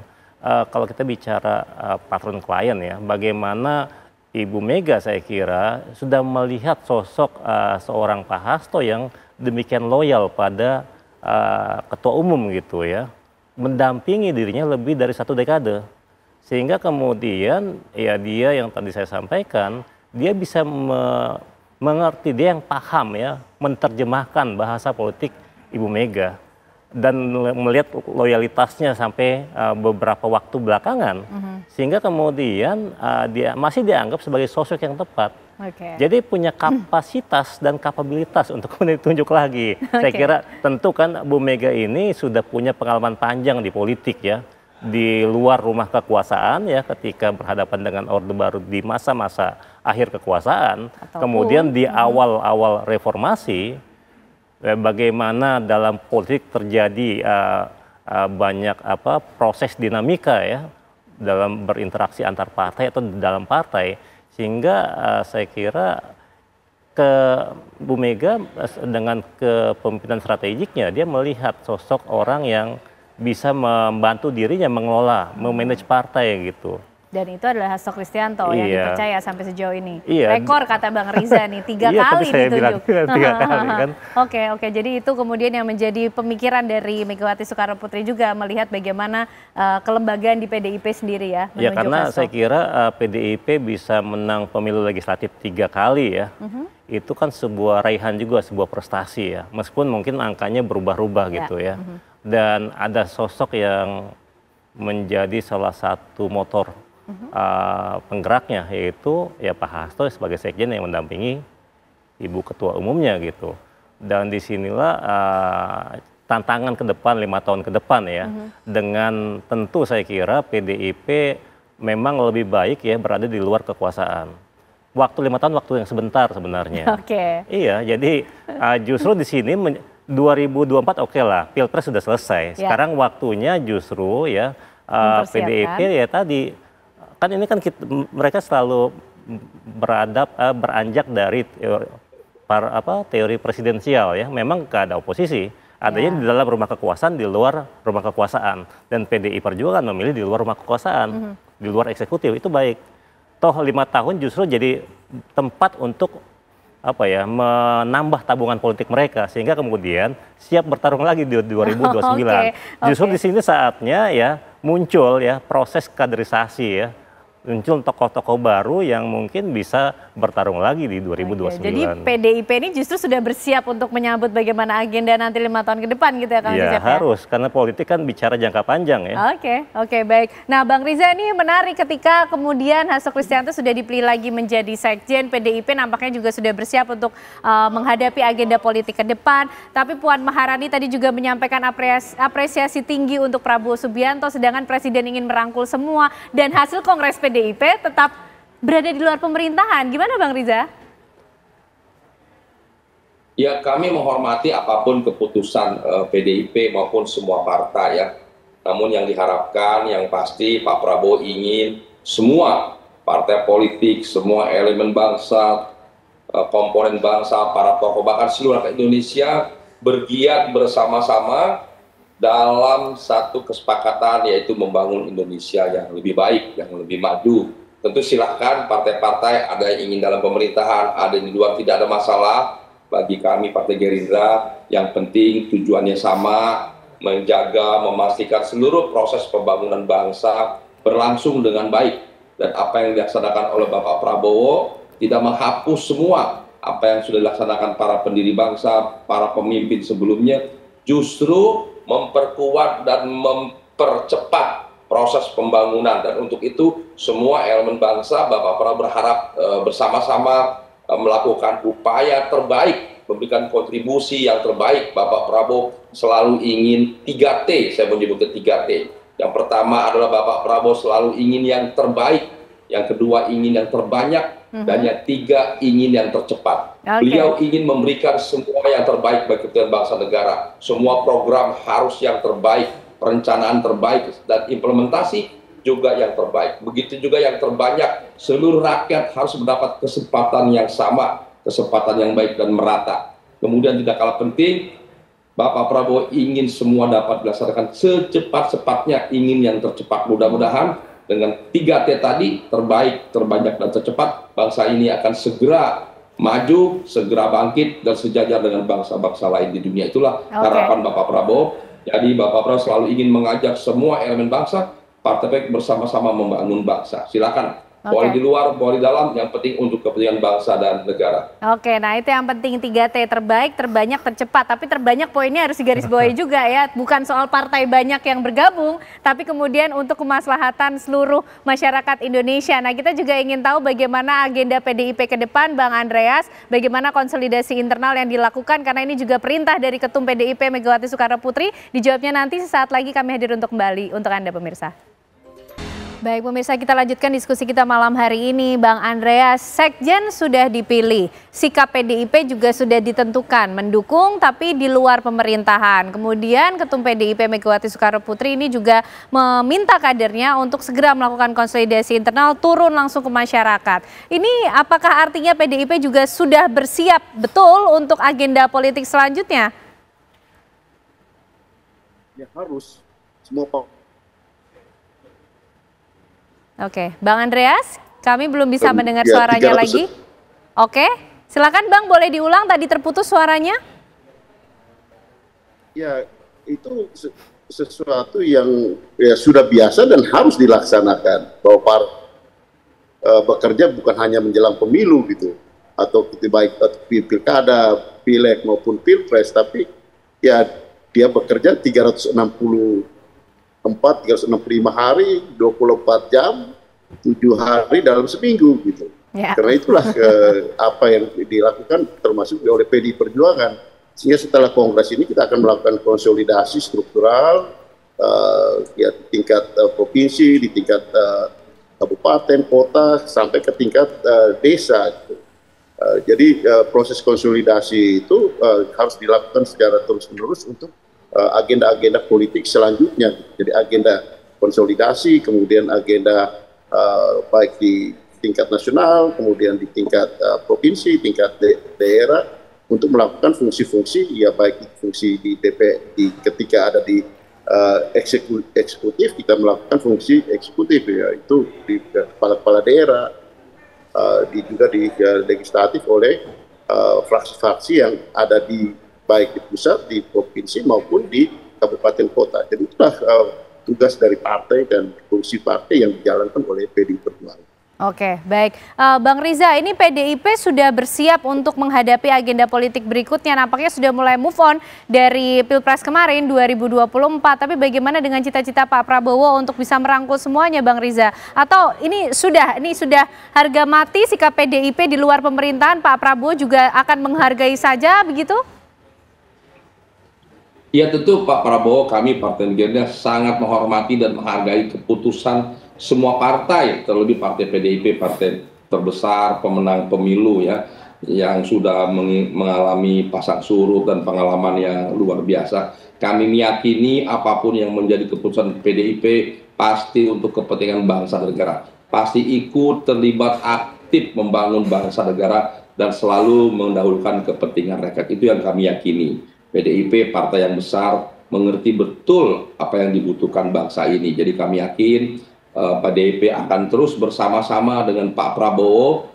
kalau kita bicara patron klien ya, bagaimana Ibu Mega saya kira sudah melihat sosok seorang Pak Hasto yang demikian loyal pada ketua umum gitu ya, mendampingi dirinya lebih dari 1 dekade. Sehingga kemudian ya dia yang tadi saya sampaikan, dia bisa mengerti, dia yang paham ya, menerjemahkan bahasa politik Ibu Mega dan melihat loyalitasnya sampai beberapa waktu belakangan, sehingga kemudian dia masih dianggap sebagai sosok yang tepat. Jadi punya kapasitas dan kapabilitas untuk ditunjuk lagi. Saya kira tentu kan Bu Mega ini sudah punya pengalaman panjang di politik ya, di luar rumah kekuasaan ya, ketika berhadapan dengan Orde Baru di masa-masa akhir kekuasaan, kemudian di awal-awal reformasi, bagaimana dalam politik terjadi banyak proses dinamika ya dalam berinteraksi antar partai atau dalam partai, sehingga saya kira Bu Mega dengan kepemimpinan strategiknya dia melihat sosok orang yang bisa membantu dirinya mengelola, memanage partai gitu. Dan itu adalah Hasto Kristianto yang dipercaya sampai sejauh ini. Iya. Rekor kata Bang Riza nih, 3 kali ditunjuk. 3 kali kan. Oke, jadi itu kemudian yang menjadi pemikiran dari Megawati Soekarno Putri juga melihat bagaimana kelembagaan di PDIP sendiri ya. Ya karena Hasto. saya kira PDIP bisa menang pemilu legislatif 3 kali ya. Itu kan sebuah raihan juga, sebuah prestasi ya. Meskipun mungkin angkanya berubah-ubah gitu ya. Dan ada sosok yang menjadi salah satu motor penggeraknya, yaitu ya Pak Hasto sebagai sekjen yang mendampingi Ibu Ketua Umumnya gitu. Dan disinilah tantangan ke depan 5 tahun ke depan ya, dengan tentu saya kira PDIP memang lebih baik ya berada di luar kekuasaan. Waktu 5 tahun waktu yang sebentar sebenarnya. Iya, jadi justru di sini 2024 oke lah, Pilpres sudah selesai. Sekarang waktunya justru ya PDIP ya tadi. Kan ini kan mereka selalu beranjak dari teori presidensial ya. Memang gak ada oposisi, adanya di dalam rumah kekuasaan, di luar rumah kekuasaan. Dan PDI Perjuangan memilih di luar rumah kekuasaan, di luar eksekutif, itu baik. Toh 5 tahun justru jadi tempat untuk menambah tabungan politik mereka, sehingga kemudian siap bertarung lagi di 2029. Justru di sini saatnya ya muncul ya proses kaderisasi ya. Muncul tokoh-tokoh baru yang mungkin bisa bertarung lagi di 2029. Jadi PDIP ini justru sudah bersiap untuk menyambut bagaimana agenda nanti 5 tahun ke depan gitu ya Kang Cacep ya? Harus, karena politik kan bicara jangka panjang ya. Oke, baik. Nah Bang Riza, ini menarik ketika kemudian Hasto Kristianto sudah dipilih lagi menjadi sekjen, PDIP nampaknya juga sudah bersiap untuk menghadapi agenda politik ke depan. Tapi Puan Maharani tadi juga menyampaikan apresiasi tinggi untuk Prabowo Subianto, sedangkan Presiden ingin merangkul semua dan hasil Kongres PDIP tetap berada di luar pemerintahan. Gimana Bang Riza? Ya, kami menghormati apapun keputusan PDIP maupun semua partai ya. namun yang diharapkan yang pasti Pak Prabowo ingin semua partai politik, semua elemen bangsa, komponen bangsa, para tokoh bahkan seluruh rakyat Indonesia bergiat bersama-sama dalam satu kesepakatan, yaitu membangun Indonesia yang lebih baik, yang lebih maju. Tentu silahkan partai-partai, ada yang ingin dalam pemerintahan, ada yang di luar, tidak ada masalah. Bagi kami Partai Gerindra, yang penting tujuannya sama, menjaga, memastikan seluruh proses pembangunan bangsa berlangsung dengan baik. Dan apa yang dilaksanakan oleh Bapak Prabowo tidak menghapus semua apa yang sudah dilaksanakan para pendiri bangsa, para pemimpin sebelumnya, justru memperkuat dan mempercepat proses pembangunan. Dan untuk itu semua elemen bangsa, Bapak Prabowo berharap bersama-sama melakukan upaya terbaik, memberikan kontribusi yang terbaik. Bapak Prabowo selalu ingin 3T, saya menyebutnya 3T. Yang pertama adalah Bapak Prabowo selalu ingin yang terbaik, yang kedua ingin yang terbanyak, dan yang tiga ingin yang tercepat. Beliau ingin memberikan semua yang terbaik bagi kepentingan bangsa negara. Semua program harus yang terbaik, perencanaan terbaik, dan implementasi juga yang terbaik. Begitu juga yang terbanyak, seluruh rakyat harus mendapat kesempatan yang sama, kesempatan yang baik dan merata. Kemudian tidak kalah penting, Bapak Prabowo ingin semua dapat dilaksanakan secepat-cepatnya, ingin yang tercepat. Mudah-mudahan dengan 3T tadi, terbaik, terbanyak, dan tercepat, bangsa ini akan segera maju, segera bangkit, dan sejajar dengan bangsa-bangsa lain di dunia. Itulah harapan Bapak Prabowo. Jadi Bapak Prabowo selalu ingin mengajak semua elemen bangsa, partai politik bersama-sama membangun bangsa. Silakan, boleh di luar, boleh di dalam, yang penting untuk kepentingan bangsa dan negara. Oke, nah itu yang penting 3T, terbaik, terbanyak, tercepat. Tapi terbanyak poinnya harus digarisbawahi juga ya, bukan soal partai banyak yang bergabung, tapi kemudian untuk kemaslahatan seluruh masyarakat Indonesia. Nah, kita juga ingin tahu bagaimana agenda PDIP ke depan, Bang Andreas, bagaimana konsolidasi internal yang dilakukan, karena ini juga perintah dari Ketum PDIP Megawati Soekarno Putri. Dijawabnya nanti sesaat lagi, kami hadir untuk kembali untuk Anda pemirsa. Baik pemirsa, kita lanjutkan diskusi kita malam hari ini. Bang Andreas, Sekjen sudah dipilih, sikap PDIP juga sudah ditentukan, mendukung tapi di luar pemerintahan. Kemudian Ketum PDIP Megawati Soekarno Putri ini juga meminta kadernya untuk segera melakukan konsolidasi internal, turun langsung ke masyarakat. Ini apakah artinya PDIP juga sudah bersiap betul untuk agenda politik selanjutnya? Ya harus, semua Oke, Bang Andreas, kami belum bisa mendengar suaranya lagi. Oke, silakan Bang, boleh diulang, tadi terputus suaranya. Ya, itu sesuatu yang ya sudah biasa dan harus dilaksanakan. Bahwa bekerja bukan hanya menjelang pemilu gitu, atau baik pilkada, pileg maupun pilpres, tapi ya dia bekerja 365 hari, 24 jam, 7 hari dalam seminggu gitu. Karena itulah apa yang dilakukan termasuk oleh PDI Perjuangan. Sehingga setelah kongres ini kita akan melakukan konsolidasi struktural ya di tingkat provinsi, di tingkat kabupaten, kota, sampai ke tingkat desa gitu. Jadi proses konsolidasi itu harus dilakukan secara terus-menerus untuk agenda-agenda politik selanjutnya. Jadi agenda konsolidasi, kemudian agenda baik di tingkat nasional, kemudian di tingkat provinsi, tingkat daerah, untuk melakukan fungsi-fungsi, ya baik fungsi di ketika ada di eksekutif, kita melakukan fungsi eksekutif, ya itu di kepala-kepala daerah, juga di legislatif oleh fraksi-fraksi yang ada di baik di pusat, di provinsi maupun di kabupaten kota. Jadi itulah tugas dari partai dan fungsi partai yang dijalankan oleh PDI Perjuangan. Oke, baik. Bang Riza, ini PDIP sudah bersiap untuk menghadapi agenda politik berikutnya. Nampaknya sudah mulai move on dari Pilpres kemarin 2024. Tapi bagaimana dengan cita-cita Pak Prabowo untuk bisa merangkul semuanya, Bang Riza? Atau ini sudah harga mati sikap PDIP di luar pemerintahan, Pak Prabowo juga akan menghargai saja begitu? Ya tentu Pak Prabowo, kami Partai Gerindra sangat menghormati dan menghargai keputusan semua partai, terlebih partai PDIP, partai terbesar pemenang pemilu ya, yang sudah mengalami pasang surut dan pengalaman yang luar biasa. Kami meyakini apapun yang menjadi keputusan PDIP pasti untuk kepentingan bangsa dan negara. Pasti ikut terlibat aktif membangun bangsa negara dan selalu mendahulukan kepentingan rakyat. Itu yang kami yakini. PDIP partai yang besar mengerti betul apa yang dibutuhkan bangsa ini. Jadi kami yakin PDIP akan terus bersama-sama dengan Pak Prabowo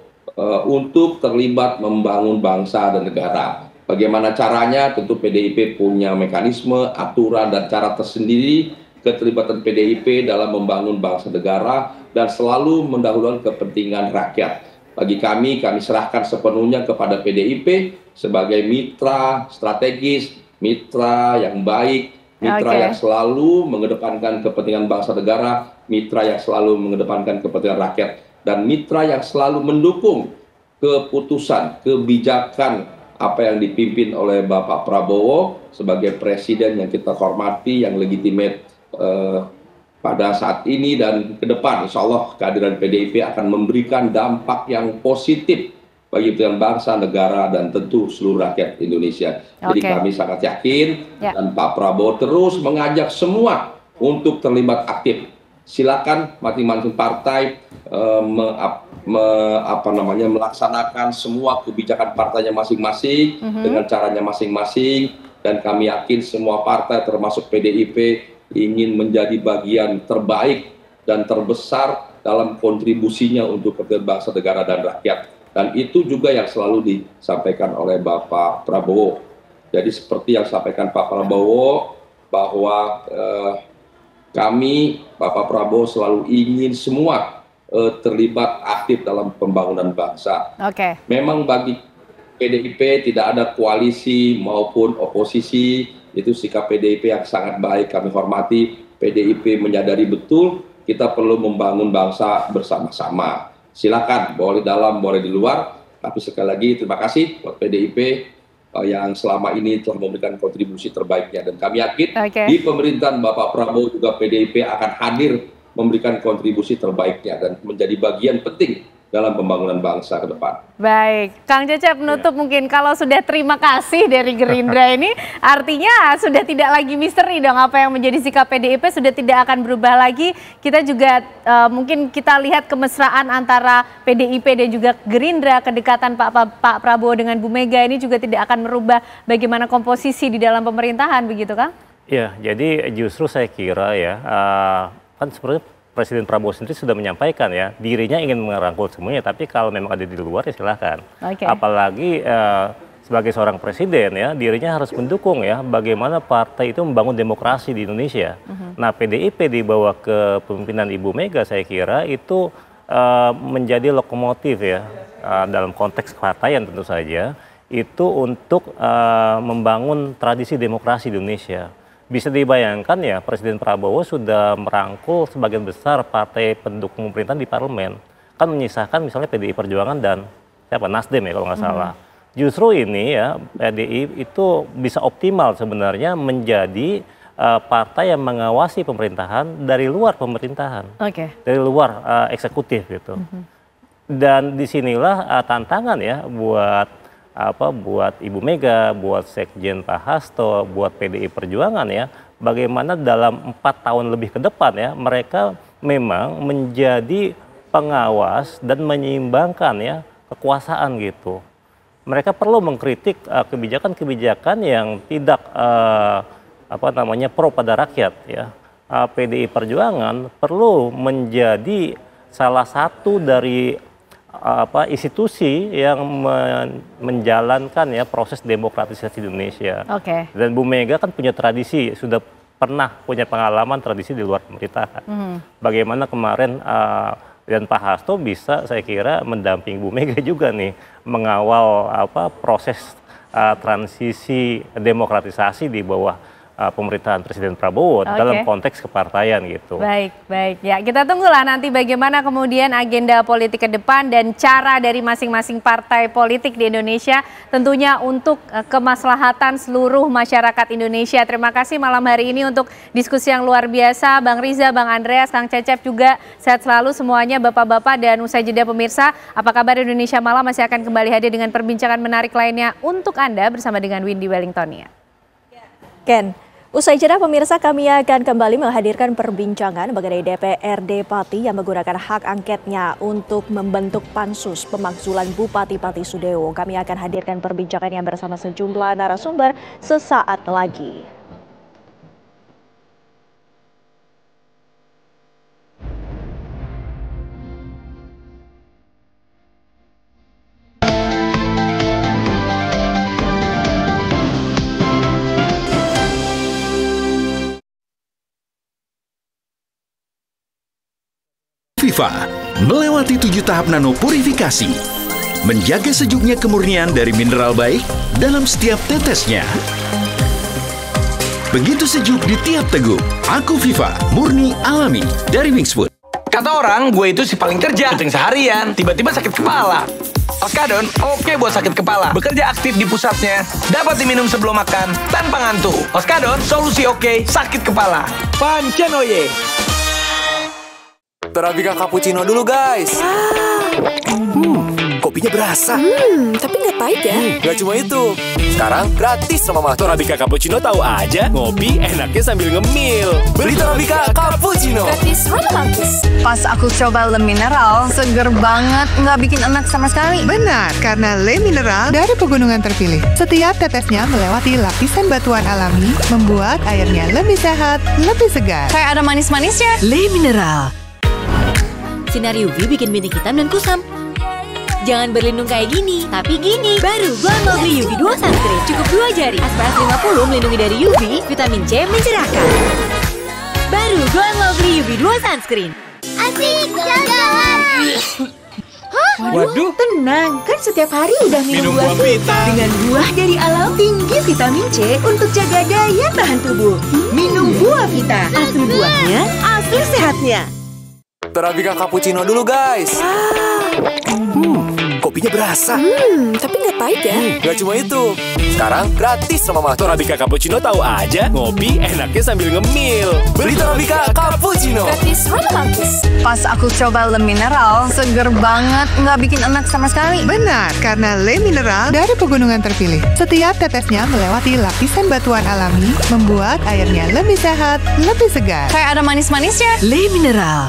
untuk terlibat membangun bangsa dan negara. Bagaimana caranya? Tentu PDIP punya mekanisme, aturan, dan cara tersendiri keterlibatan PDIP dalam membangun bangsa negara dan selalu mendahulukan kepentingan rakyat. Bagi kami serahkan sepenuhnya kepada PDIP sebagai mitra strategis, mitra yang baik, mitra yang selalu mengedepankan kepentingan bangsa negara, mitra yang selalu mengedepankan kepentingan rakyat, dan mitra yang selalu mendukung keputusan, kebijakan apa yang dipimpin oleh Bapak Prabowo sebagai presiden yang kita hormati, yang legitimate pada saat ini dan ke depan. Insya Allah kehadiran PDIP akan memberikan dampak yang positif bagi kepentingan bangsa, negara, dan tentu seluruh rakyat Indonesia. Jadi kami sangat yakin dan Pak Prabowo terus mengajak semua untuk terlibat aktif. Silakan masing-masing partai melaksanakan semua kebijakan partainya masing-masing dengan caranya masing-masing, dan kami yakin semua partai termasuk PDIP ingin menjadi bagian terbaik dan terbesar dalam kontribusinya untuk kepentingan bangsa, negara, dan rakyat. Dan itu juga yang selalu disampaikan oleh Bapak Prabowo. Jadi seperti yang disampaikan Pak Prabowo bahwa kami, Bapak Prabowo, selalu ingin semua terlibat aktif dalam pembangunan bangsa. Memang bagi PDIP tidak ada koalisi maupun oposisi, itu sikap PDIP yang sangat baik, kami hormati. PDIP menyadari betul kita perlu membangun bangsa bersama-sama. Silakan, boleh dalam, boleh di luar, tapi sekali lagi terima kasih buat PDIP yang selama ini telah memberikan kontribusi terbaiknya, dan kami yakin di pemerintahan Bapak Prabowo juga PDIP akan hadir memberikan kontribusi terbaiknya dan menjadi bagian penting dalam pembangunan bangsa ke depan. Baik, Kang Cecep menutup mungkin kalau sudah terima kasih dari Gerindra ini artinya sudah tidak lagi misteri dong apa yang menjadi sikap PDIP, sudah tidak akan berubah lagi. Kita juga mungkin kita lihat kemesraan antara PDIP dan juga Gerindra, kedekatan Pak Prabowo dengan Bu Mega ini juga tidak akan merubah bagaimana komposisi di dalam pemerintahan, begitu Kang? Ya, jadi justru saya kira ya kan sebenarnya Presiden Prabowo sendiri sudah menyampaikan ya, dirinya ingin merangkul semuanya, tapi kalau memang ada di luar ya silahkan. Apalagi sebagai seorang presiden ya, dirinya harus mendukung ya bagaimana partai itu membangun demokrasi di Indonesia. Nah, PDIP dibawa ke pemimpinan Ibu Mega saya kira itu menjadi lokomotif ya dalam konteks kepartaian tentu saja, itu untuk membangun tradisi demokrasi di Indonesia. Bisa dibayangkan ya, Presiden Prabowo sudah merangkul sebagian besar partai pendukung pemerintahan di parlemen. Kan menyisahkan misalnya PDI Perjuangan dan Nasdem ya kalau nggak salah. Justru ini ya, PDI itu bisa optimal sebenarnya menjadi partai yang mengawasi pemerintahan dari luar pemerintahan. Dari luar eksekutif gitu. Dan disinilah tantangan ya buat Ibu Mega, buat Sekjen Pak Hasto, buat PDI Perjuangan ya, bagaimana dalam 4 tahun lebih ke depan ya, mereka memang menjadi pengawas dan menyeimbangkan ya kekuasaan gitu. Mereka perlu mengkritik kebijakan-kebijakan yang tidak pro pada rakyat ya. PDI Perjuangan perlu menjadi salah satu dari institusi yang menjalankan ya proses demokratisasi di Indonesia. Dan Bu Mega kan punya tradisi, sudah pernah punya pengalaman tradisi di luar pemerintahan. Bagaimana kemarin dan Pak Hasto bisa saya kira mendampingi Bu Mega juga nih mengawal proses transisi demokratisasi di bawah pemerintahan Presiden Prabowo dalam konteks kepartaian gitu. Baik ya, kita tunggulah nanti bagaimana kemudian agenda politik ke depan dan cara dari masing-masing partai politik di Indonesia tentunya untuk kemaslahatan seluruh masyarakat Indonesia. Terima kasih malam hari ini untuk diskusi yang luar biasa, Bang Riza, Bang Andreas, Kang Cecep juga sehat selalu semuanya Bapak-bapak, dan usai jeda pemirsa, Apa Kabar Indonesia Malam masih akan kembali hadir dengan perbincangan menarik lainnya untuk Anda bersama dengan Windy Wellingtonia. Ken, Usai jeda pemirsa, kami akan kembali menghadirkan perbincangan mengenai DPRD Pati yang menggunakan hak angketnya untuk membentuk pansus pemakzulan Bupati Pati Sudewo. Kami akan hadirkan perbincangannya bersama sejumlah narasumber sesaat lagi. Viva melewati 7 tahap nano purifikasi, menjaga sejuknya kemurnian dari mineral baik dalam setiap tetesnya. Begitu sejuk di tiap teguk. Aku Viva, murni alami dari Wings Food. Kata orang, gue itu si paling kerja, kucing seharian, tiba-tiba sakit kepala. Oskadon, oke buat sakit kepala. Bekerja aktif di pusatnya, dapat diminum sebelum makan, tanpa ngantuk. Oskadon, solusi oke, sakit kepala. Pancen oye. Torabika cappuccino dulu guys. Kopinya berasa. Tapi nggak pahit ya? Nggak cuma itu. Sekarang gratis sama Mama. Torabika cappuccino tahu aja. Ngopi enaknya sambil ngemil. Beli Torabika cappuccino. Gratis romantis. Pas aku coba Le Mineral, seger banget, nggak bikin enak sama sekali. Benar, karena Le Mineral dari pegunungan terpilih. Setiap tetesnya melewati lapisan batuan alami, membuat airnya lebih sehat, lebih segar. Kayak ada manis-manisnya. Le Mineral. Sinar UV bikin bintik hitam dan kusam. Jangan berlindung kayak gini, tapi gini. Baru Glow and Lovely UV Duo Sunscreen. Cukup 2 jari. SPF 50 melindungi dari UV, vitamin C mencerahkan. Baru Glow and Lovely UV Duo Sunscreen. Asik jalan-jalan. Hah? Waduh. Tenang, kan setiap hari udah minum buah vita. Dengan buah dari alam tinggi vitamin C untuk jaga daya tahan tubuh. Minum buah vita. Asli buahnya, asli sehatnya. Torabika cappuccino dulu guys. Kopinya berasa. Tapi nggak pahit ya? Nggak cuma itu. Sekarang gratis sama Mama. Torabika cappuccino tahu aja. Ngopi enaknya sambil ngemil. Beli Torabika cappuccino. Gratis romantis. Pas aku coba Le Mineral, seger banget, nggak bikin enak sama sekali. Benar, karena Le Mineral dari pegunungan terpilih. Setiap tetesnya melewati lapisan batuan alami, membuat airnya lebih sehat, lebih segar. Kayak ada manis-manisnya. Le Mineral.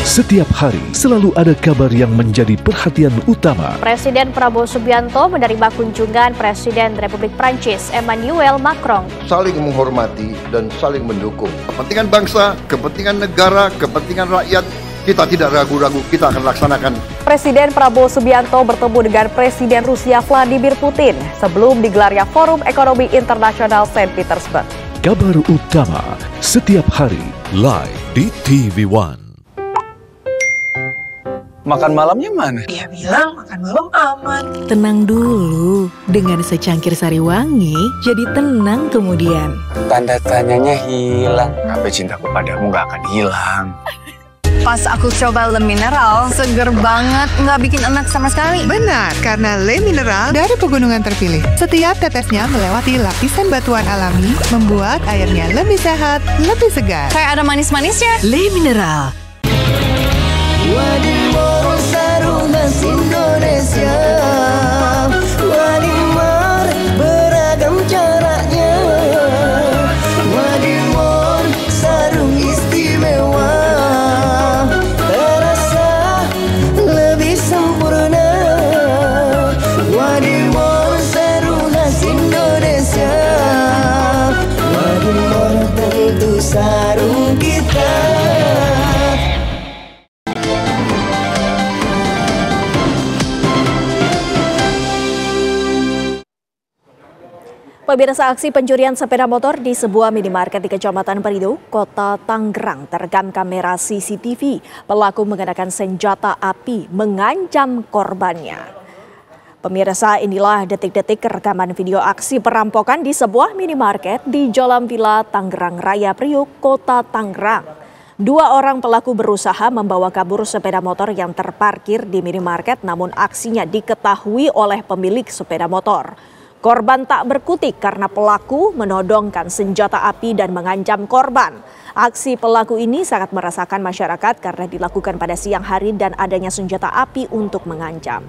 Setiap hari selalu ada kabar yang menjadi perhatian utama. Presiden Prabowo Subianto menerima kunjungan Presiden Republik Prancis Emmanuel Macron. Saling menghormati dan saling mendukung. Kepentingan bangsa, kepentingan negara, kepentingan rakyat, kita tidak ragu-ragu, kita akan laksanakan. Presiden Prabowo Subianto bertemu dengan Presiden Rusia Vladimir Putin sebelum digelarnya Forum Ekonomi Internasional St. Petersburg. Kabar utama setiap hari live di TV One. Makan malamnya mana? Dia bilang makan malam aman. Tenang dulu, dengan secangkir sari wangi, jadi tenang kemudian. Tanda tanyanya hilang. Tapi cintaku padamu gak akan hilang. Pas aku coba Le Mineral, seger banget, nggak bikin enak sama sekali. Benar, karena Le Mineral dari pegunungan terpilih. Setiap tetesnya melewati lapisan batuan alami, membuat airnya lebih sehat, lebih segar. Kayak ada manis-manisnya. Le Mineral. Wadimor Sarungas Indonesia, Wadimor beragam caranya, Wadimor sarung istimewa, terasa lebih sempurna, Wadimor Sarungas Indonesia, Wadimor tentu sarung kita. Pemirsa, aksi pencurian sepeda motor di sebuah minimarket di Kecamatan Peridu, Kota Tangerang terekam kamera CCTV. Pelaku menggunakan senjata api mengancam korbannya. Pemirsa, inilah detik-detik rekaman video aksi perampokan di sebuah minimarket di Jolam Villa Tangerang Raya Priuk, Kota Tangerang. 2 orang pelaku berusaha membawa kabur sepeda motor yang terparkir di minimarket, namun aksinya diketahui oleh pemilik sepeda motor. Korban tak berkutik karena pelaku menodongkan senjata api dan mengancam korban. Aksi pelaku ini sangat meresahkan masyarakat karena dilakukan pada siang hari dan adanya senjata api untuk mengancam.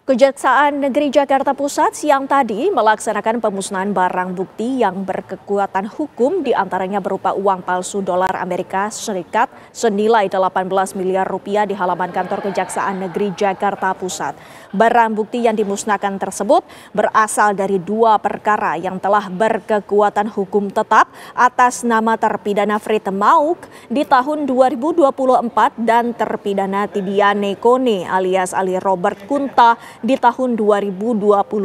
Kejaksaan Negeri Jakarta Pusat siang tadi melaksanakan pemusnahan barang bukti yang berkekuatan hukum, diantaranya berupa uang palsu dolar Amerika Serikat senilai 18 miliar rupiah di halaman kantor Kejaksaan Negeri Jakarta Pusat. Barang bukti yang dimusnahkan tersebut berasal dari 2 perkara yang telah berkekuatan hukum tetap atas nama terpidana Frit Mauk di tahun 2024 dan terpidana Tidiane Kone alias Ali Robert Kunta di tahun 2025.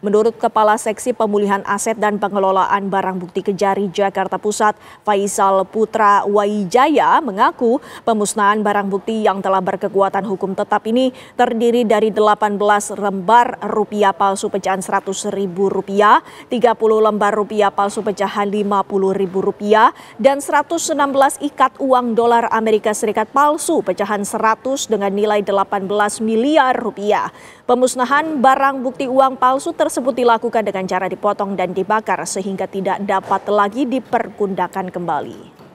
Menurut Kepala Seksi Pemulihan Aset dan Pengelolaan Barang Bukti Kejari Jakarta Pusat, Faisal Putra Wijaya mengaku pemusnahan barang bukti yang telah berkekuatan hukum tetap ini terdiri dari 18 lembar rupiah palsu pecahan Rp100.000, 30 lembar rupiah palsu pecahan Rp50.000, dan 116 ikat uang dolar Amerika Serikat palsu pecahan 100 dengan nilai 18 miliar rupiah. Pemusnahan barang bukti uang palsu tersebut dilakukan dengan cara dipotong dan dibakar sehingga tidak dapat lagi dipergunakan kembali.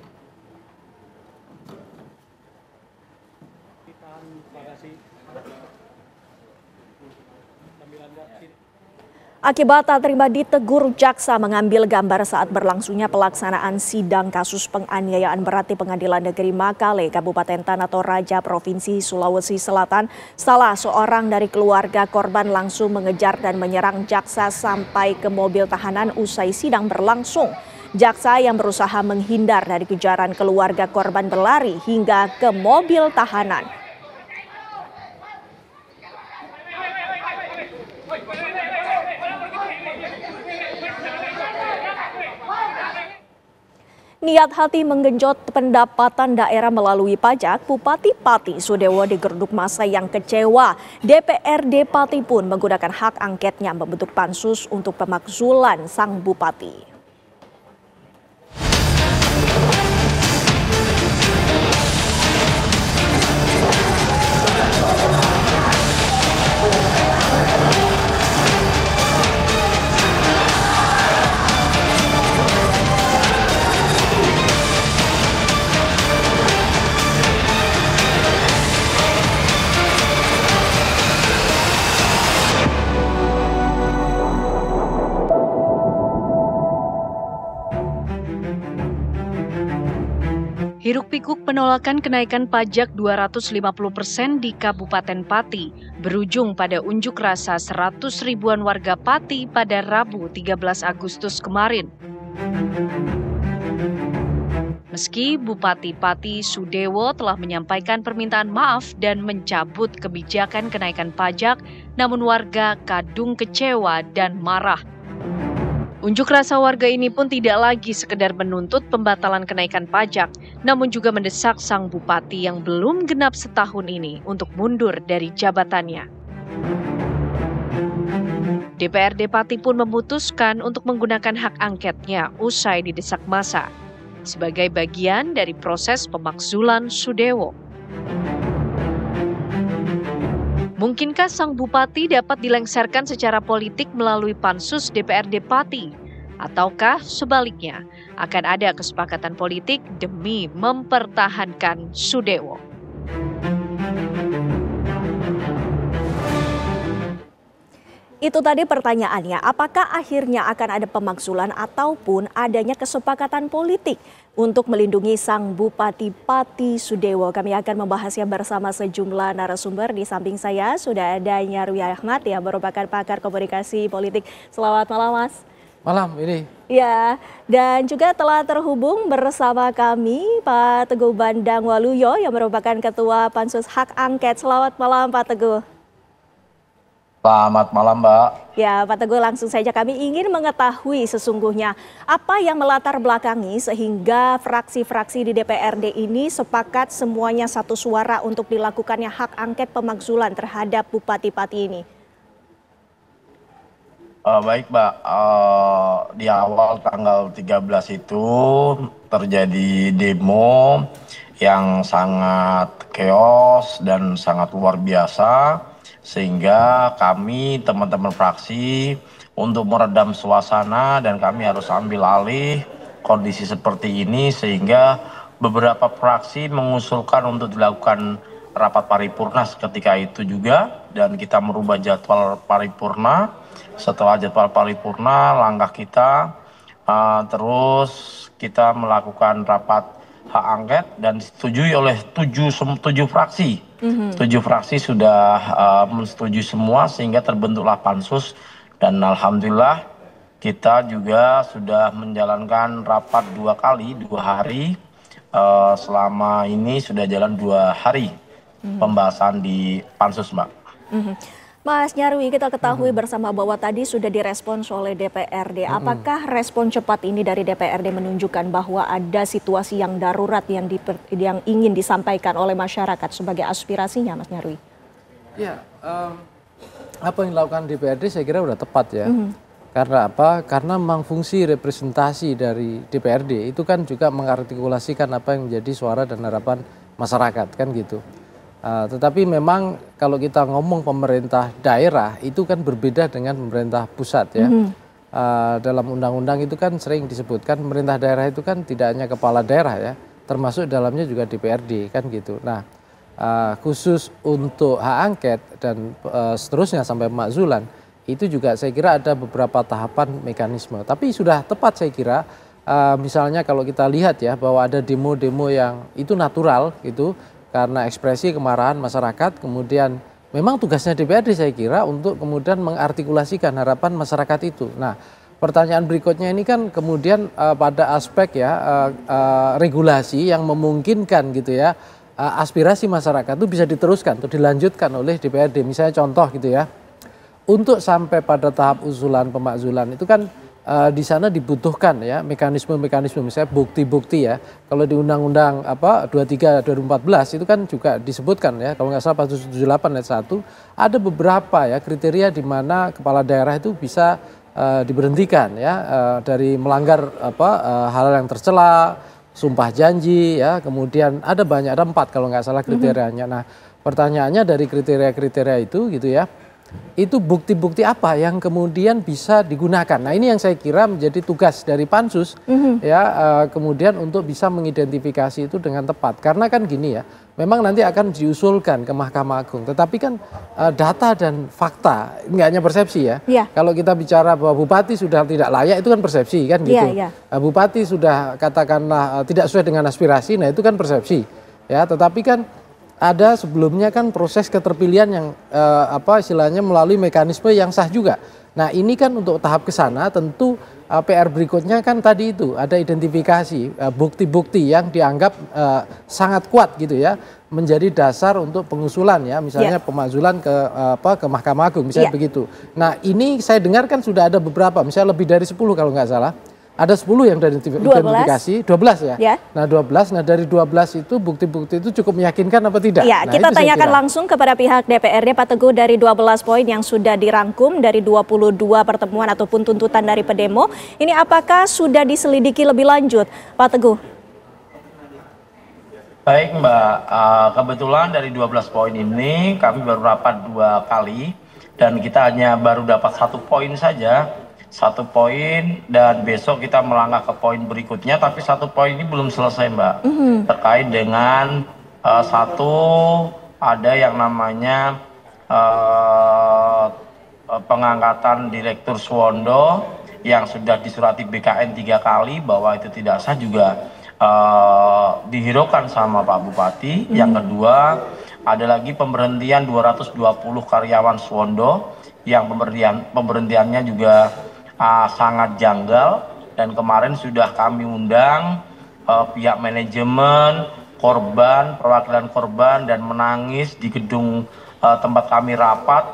Akibat tak terima ditegur, jaksa mengambil gambar saat berlangsungnya pelaksanaan sidang kasus penganiayaan berat di Pengadilan Negeri Makale, Kabupaten Tanah Toraja, Provinsi Sulawesi Selatan. Salah seorang dari keluarga korban langsung mengejar dan menyerang jaksa sampai ke mobil tahanan usai sidang berlangsung. Jaksa yang berusaha menghindar dari kejaran keluarga korban berlari hingga ke mobil tahanan. Niat hati menggenjot pendapatan daerah melalui pajak, Bupati Pati Sudewo digeruduk massa yang kecewa. DPRD Pati pun menggunakan hak angketnya membentuk pansus untuk pemakzulan sang bupati. Hiruk-pikuk penolakan kenaikan pajak 250% di Kabupaten Pati berujung pada unjuk rasa 100 ribuan warga Pati pada Rabu 13 Agustus kemarin. Meski Bupati Pati Sudewo telah menyampaikan permintaan maaf dan mencabut kebijakan kenaikan pajak, namun warga kadung kecewa dan marah. Unjuk rasa warga ini pun tidak lagi sekedar menuntut pembatalan kenaikan pajak, namun juga mendesak sang bupati yang belum genap setahun ini untuk mundur dari jabatannya. DPRD Pati pun memutuskan untuk menggunakan hak angketnya usai didesak massa, sebagai bagian dari proses pemakzulan Sudewo. Mungkinkah sang bupati dapat dilengsarkan secara politik melalui pansus DPRD Pati? Ataukah sebaliknya akan ada kesepakatan politik demi mempertahankan Sudewo? Itu tadi pertanyaannya, apakah akhirnya akan ada pemakzulan ataupun adanya kesepakatan politik untuk melindungi sang Bupati Pati Sudewo? Kami akan membahasnya bersama sejumlah narasumber. Di samping saya sudah ada Nyarwi Ahmad yang merupakan pakar komunikasi politik. Selamat malam, Mas. Malam ini. Ya, dan juga telah terhubung bersama kami Pak Teguh Bandang Waluyo yang merupakan Ketua Pansus Hak Angket. Selamat malam, Pak Teguh. Selamat malam, Mbak. Ya, Pak Teguh, langsung saja kami ingin mengetahui sesungguhnya apa yang melatar belakangi sehingga fraksi-fraksi di DPRD ini sepakat semuanya satu suara untuk dilakukannya hak angket pemakzulan terhadap Bupati Pati ini. Baik, Mbak. Di awal tanggal 13 itu terjadi demo yang sangat keos dan sangat luar biasa. Sehingga kami teman-teman fraksi untuk meredam suasana dan kami harus ambil alih kondisi seperti ini sehingga beberapa fraksi mengusulkan untuk dilakukan rapat paripurna ketika itu juga dan kita merubah jadwal paripurna. Setelah jadwal paripurna, langkah kita terus kita melakukan rapat hak angket dan disetujui oleh 7 fraksi. 7 fraksi sudah menyetujui semua sehingga terbentuklah pansus, dan alhamdulillah kita juga sudah menjalankan rapat 2 kali, 2 hari. Selama ini sudah jalan 2 hari pembahasan di pansus, Mbak. Mas Nyarwi, kita ketahui bersama bahwa tadi sudah direspons oleh DPRD. Apakah respon cepat ini dari DPRD menunjukkan bahwa ada situasi yang darurat yang ingin disampaikan oleh masyarakat sebagai aspirasinya, Mas Nyarwi? Ya, apa yang dilakukan DPRD saya kira sudah tepat ya. Karena apa? Karena memang fungsi representasi dari DPRD itu kan juga mengartikulasikan apa yang menjadi suara dan harapan masyarakat, kan gitu. Tetapi memang kalau kita ngomong pemerintah daerah itu kan berbeda dengan pemerintah pusat ya. Dalam undang-undang itu kan sering disebutkan pemerintah daerah itu kan tidak hanya kepala daerah ya, termasuk dalamnya juga DPRD, kan gitu. Nah, khusus untuk hak angket dan seterusnya sampai pemakzulan itu juga saya kira ada beberapa tahapan mekanisme. Tapi sudah tepat saya kira, misalnya kalau kita lihat ya bahwa ada demo-demo yang itu natural gitu, karena ekspresi kemarahan masyarakat, kemudian memang tugasnya DPRD saya kira untuk kemudian mengartikulasikan harapan masyarakat itu. Nah, pertanyaan berikutnya ini kan kemudian pada aspek ya regulasi yang memungkinkan gitu ya, aspirasi masyarakat itu bisa diteruskan atau dilanjutkan oleh DPRD. Misalnya contoh gitu ya, untuk sampai pada tahap usulan pemakzulan itu kan di sana dibutuhkan ya mekanisme-mekanisme, misalnya bukti-bukti ya. Kalau di Undang-Undang 23 2014 itu kan juga disebutkan ya, kalau nggak salah pasal 78 ayat 1 ada beberapa ya kriteria di mana kepala daerah itu bisa diberhentikan ya dari melanggar hal yang tercela, sumpah janji ya, kemudian ada 4 kalau nggak salah kriterianya. Nah, pertanyaannya dari kriteria-kriteria itu gitu ya, itu bukti-bukti apa yang kemudian bisa digunakan. Nah, ini yang saya kira menjadi tugas dari pansus ya, kemudian untuk bisa mengidentifikasi itu dengan tepat. Karena kan gini ya, memang nanti akan diusulkan ke Mahkamah Agung, tetapi kan data dan fakta, nggak hanya persepsi ya. Kalau kita bicara bahwa bupati sudah tidak layak, itu kan persepsi kan gitu. Bupati sudah katakanlah tidak sesuai dengan aspirasi, nah itu kan persepsi ya. Tetapi kan ada sebelumnya kan proses keterpilihan yang istilahnya melalui mekanisme yang sah juga. Nah, ini kan untuk tahap ke sana tentu PR berikutnya kan tadi itu ada identifikasi bukti-bukti yang dianggap sangat kuat gitu ya, menjadi dasar untuk pengusulan ya, misalnya pemakzulan ke Mahkamah Agung misalnya begitu. Nah, ini saya dengar kan sudah ada beberapa, misalnya lebih dari 10 kalau nggak salah. Ada 10 yang identifikasi, 12 ya? Nah 12, nah dari 12 itu bukti-bukti itu cukup meyakinkan apa tidak? Ya, nah, kita tanyakan langsung kepada pihak DPRD, Pak Teguh, dari 12 poin yang sudah dirangkum dari 22 pertemuan ataupun tuntutan dari pedemo, ini apakah sudah diselidiki lebih lanjut, Pak Teguh? Baik Mbak, kebetulan dari 12 poin ini kami baru rapat 2 kali dan kita hanya baru dapat 1 poin saja. 1 poin dan besok kita melangkah ke poin berikutnya, tapi 1 poin ini belum selesai Mbak, terkait dengan ada yang namanya pengangkatan Direktur Suwondo yang sudah disurati BKN 3 kali bahwa itu tidak sah, juga dihiraukan sama Pak Bupati. Yang kedua ada lagi pemberhentian 220 karyawan Suwondo yang pemberhentiannya juga sangat janggal, dan kemarin sudah kami undang pihak manajemen, korban, perwakilan korban, dan menangis di gedung tempat kami rapat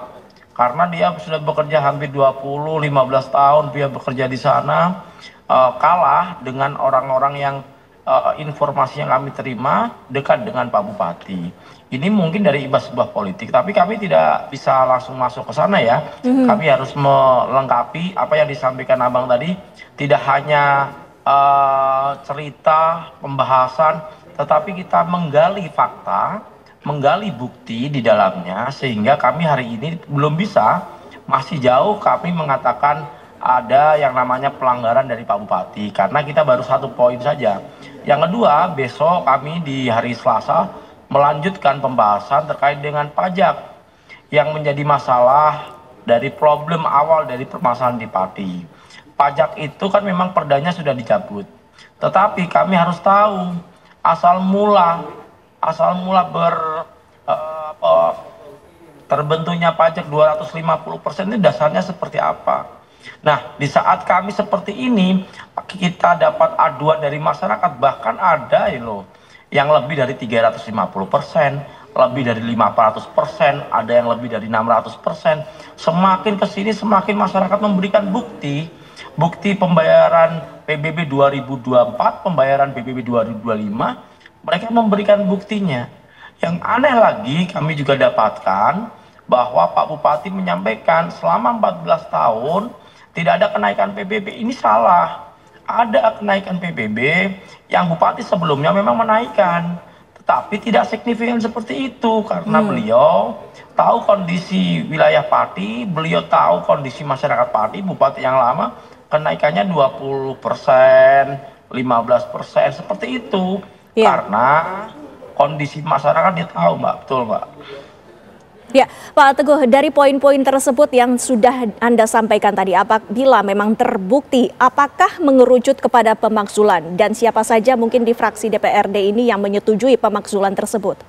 karena dia sudah bekerja hampir 15 tahun dia bekerja di sana, kalah dengan orang-orang yang informasi yang kami terima dekat dengan Pak Bupati. Ini mungkin dari imbas sebuah politik, tapi kami tidak bisa langsung masuk ke sana ya. Kami harus melengkapi apa yang disampaikan Abang tadi, tidak hanya cerita, pembahasan, tetapi kita menggali fakta, menggali bukti di dalamnya, sehingga kami hari ini belum bisa, masih jauh kami mengatakan ada yang namanya pelanggaran dari Pak Bupati, karena kita baru 1 poin saja. Yang kedua, besok kami di hari Selasa melanjutkan pembahasan terkait dengan pajak yang menjadi masalah dari problem awal dari permasalahan di Pati. Pajak itu kan memang perdanya sudah dicabut. Tetapi kami harus tahu asal mula terbentuknya pajak 250% ini dasarnya seperti apa. Nah, di saat kami seperti ini, kita dapat aduan dari masyarakat, bahkan ada yang lebih dari 350%, lebih dari 500%, ada yang lebih dari 600%. Semakin ke sini semakin masyarakat memberikan bukti pembayaran PBB 2024, pembayaran PBB 2025, mereka memberikan buktinya. Yang aneh lagi kami juga dapatkan bahwa Pak Bupati menyampaikan selama 14 tahun tidak ada kenaikan PBB. Ini salah. Ada kenaikan PBB yang Bupati sebelumnya memang menaikkan, tetapi tidak signifikan seperti itu karena beliau tahu kondisi wilayah Pati, beliau tahu kondisi masyarakat Pati. Bupati yang lama kenaikannya 20%, 15%, seperti itu. Karena kondisi masyarakat dia tahu, Mbak. Betul, Mbak. Ya, Pak Teguh, dari poin-poin tersebut yang sudah Anda sampaikan tadi, apabila memang terbukti, apakah mengerucut kepada pemakzulan? Dan siapa saja mungkin di fraksi DPRD ini yang menyetujui pemakzulan tersebut?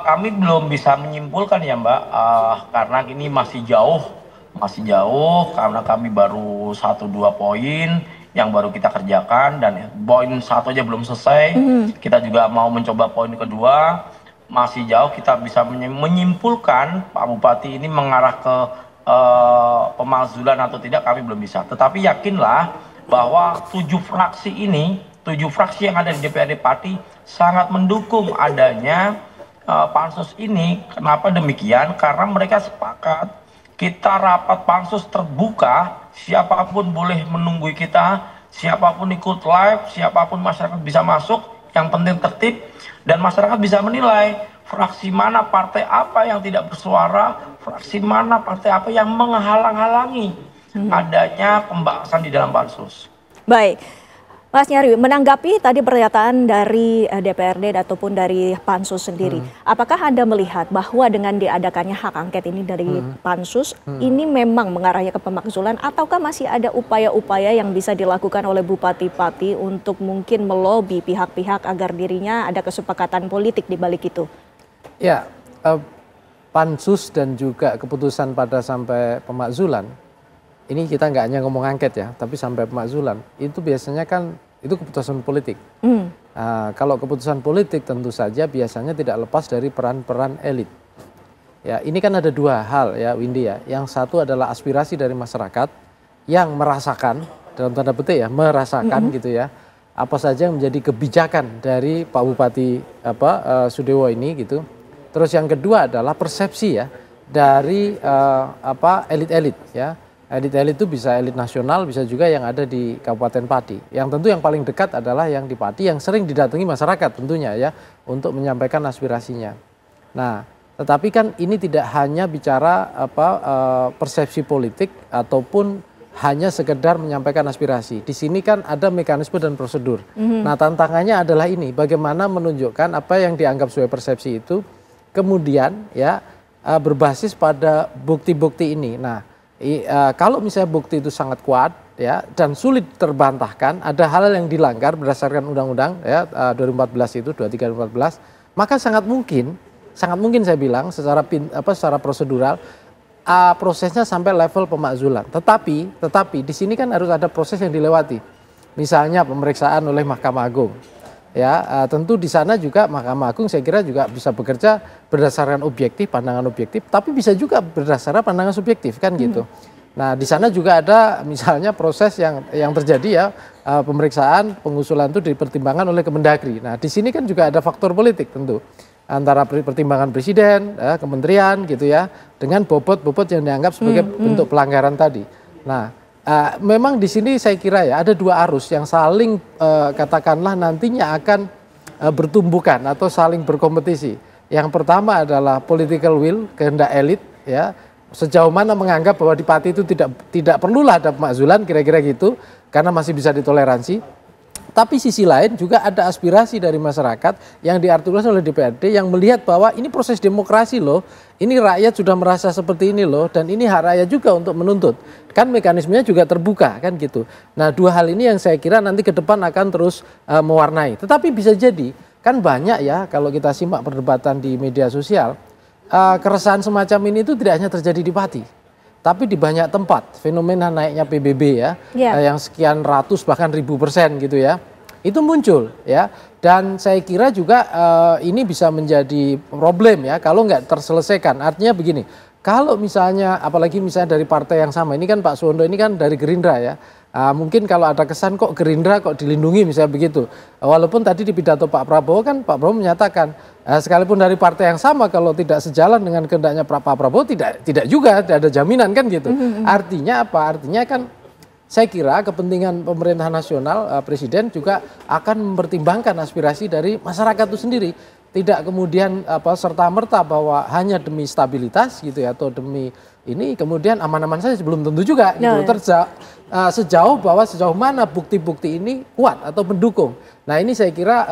Kami belum bisa menyimpulkan ya Mbak, karena ini masih jauh karena kami baru 1-2 poin yang baru kita kerjakan dan poin 1 aja belum selesai. Kita juga mau mencoba poin kedua. Masih jauh kita bisa menyimpulkan Pak Bupati ini mengarah ke pemakzulan atau tidak, kami belum bisa. Tetapi yakinlah bahwa 7 fraksi yang ada di DPRD Pati sangat mendukung adanya pansus ini. Kenapa demikian? Karena mereka sepakat kita rapat pansus terbuka, siapapun boleh menunggu kita, siapapun ikut live, siapapun masyarakat bisa masuk, yang penting tertib. Dan masyarakat bisa menilai fraksi mana partai apa yang tidak bersuara, fraksi mana partai apa yang menghalang-halangi adanya pembahasan di dalam pansus. Baik, Mas Nyarwi, menanggapi tadi pernyataan dari DPRD ataupun dari pansus sendiri, apakah Anda melihat bahwa dengan diadakannya hak angket ini dari pansus, ini memang mengarahnya ke pemakzulan, ataukah masih ada upaya-upaya yang bisa dilakukan oleh Bupati Pati untuk mungkin melobi pihak-pihak agar dirinya ada kesepakatan politik di balik itu? Ya, pansus dan juga keputusan pada sampai pemakzulan, ini kita nggak hanya ngomong angket ya, tapi sampai pemakzulan, itu biasanya kan itu keputusan politik. Kalau keputusan politik tentu saja biasanya tidak lepas dari peran-peran elit. Ya, ini kan ada 2 hal ya Windy ya. Yang satu adalah aspirasi dari masyarakat yang merasakan, dalam tanda petik ya, merasakan gitu ya, apa saja yang menjadi kebijakan dari Pak Bupati Sudewo ini gitu. Terus yang kedua adalah persepsi ya dari elit-elit ya. Elit-elit itu bisa elit nasional, bisa juga yang ada di Kabupaten Pati. Yang tentu yang paling dekat adalah yang di Pati, yang sering didatangi masyarakat tentunya ya, untuk menyampaikan aspirasinya. Nah, tetapi kan ini tidak hanya bicara persepsi politik ataupun hanya sekedar menyampaikan aspirasi. Di sini kan ada mekanisme dan prosedur. Nah, tantangannya adalah ini, bagaimana menunjukkan apa yang dianggap sebagai persepsi itu kemudian ya berbasis pada bukti-bukti ini. Nah, kalau misalnya bukti itu sangat kuat ya dan sulit terbantahkan, ada hal yang dilanggar berdasarkan undang-undang ya 2014 itu 23/2014, maka sangat mungkin saya bilang secara prosedural prosesnya sampai level pemakzulan. Tetapi di sini kan harus ada proses yang dilewati. Misalnya pemeriksaan oleh Mahkamah Agung. Ya, tentu di sana juga Mahkamah Agung saya kira juga bisa bekerja berdasarkan objektif, pandangan objektif, tapi bisa juga berdasarkan pandangan subjektif kan gitu. Nah, di sana juga ada misalnya proses yang terjadi ya, pemeriksaan pengusulan itu dipertimbangkan oleh Kemendagri. Nah, di sini kan juga ada faktor politik tentu antara pertimbangan presiden, kementerian gitu ya, dengan bobot-bobot yang dianggap sebagai bentuk pelanggaran tadi. Nah, memang di sini saya kira ya ada 2 arus yang saling katakanlah nantinya akan bertumbukan atau saling berkompetisi. Yang pertama adalah political will, kehendak elit ya, sejauh mana menganggap bahwa di Pati itu tidak perlulah ada pemakzulan kira-kira gitu karena masih bisa ditoleransi. Tapi sisi lain juga ada aspirasi dari masyarakat yang diartikulasi oleh DPRD yang melihat bahwa ini proses demokrasi loh, ini rakyat sudah merasa seperti ini loh, dan ini hak rakyat juga untuk menuntut. Kan mekanismenya juga terbuka kan gitu. Nah, dua hal ini yang saya kira nanti ke depan akan terus mewarnai. Tetapi bisa jadi, kan banyak ya kalau kita simak perdebatan di media sosial, keresahan semacam ini itu tidak hanya terjadi di Pati, tapi di banyak tempat. Fenomena naiknya PBB ya, yang sekian ratus bahkan 1000% gitu ya, itu muncul ya. Dan saya kira juga ini bisa menjadi problem ya kalau nggak terselesaikan. Artinya begini, kalau misalnya apalagi misalnya dari partai yang sama, ini kan Pak Suwondo ini kan dari Gerindra ya, mungkin kalau ada kesan kok Gerindra kok dilindungi misalnya begitu. Walaupun tadi di pidato Pak Prabowo kan Pak Prabowo menyatakan sekalipun dari partai yang sama kalau tidak sejalan dengan kehendaknya Pak Prabowo tidak juga ada jaminan kan gitu. Artinya apa? Artinya kan saya kira kepentingan pemerintahan nasional, Presiden juga akan mempertimbangkan aspirasi dari masyarakat itu sendiri. Tidak kemudian serta-merta bahwa hanya demi stabilitas gitu ya, atau demi ini kemudian aman-aman saja, belum tentu juga gitu. Sejauh mana bukti-bukti ini kuat atau mendukung. Nah, ini saya kira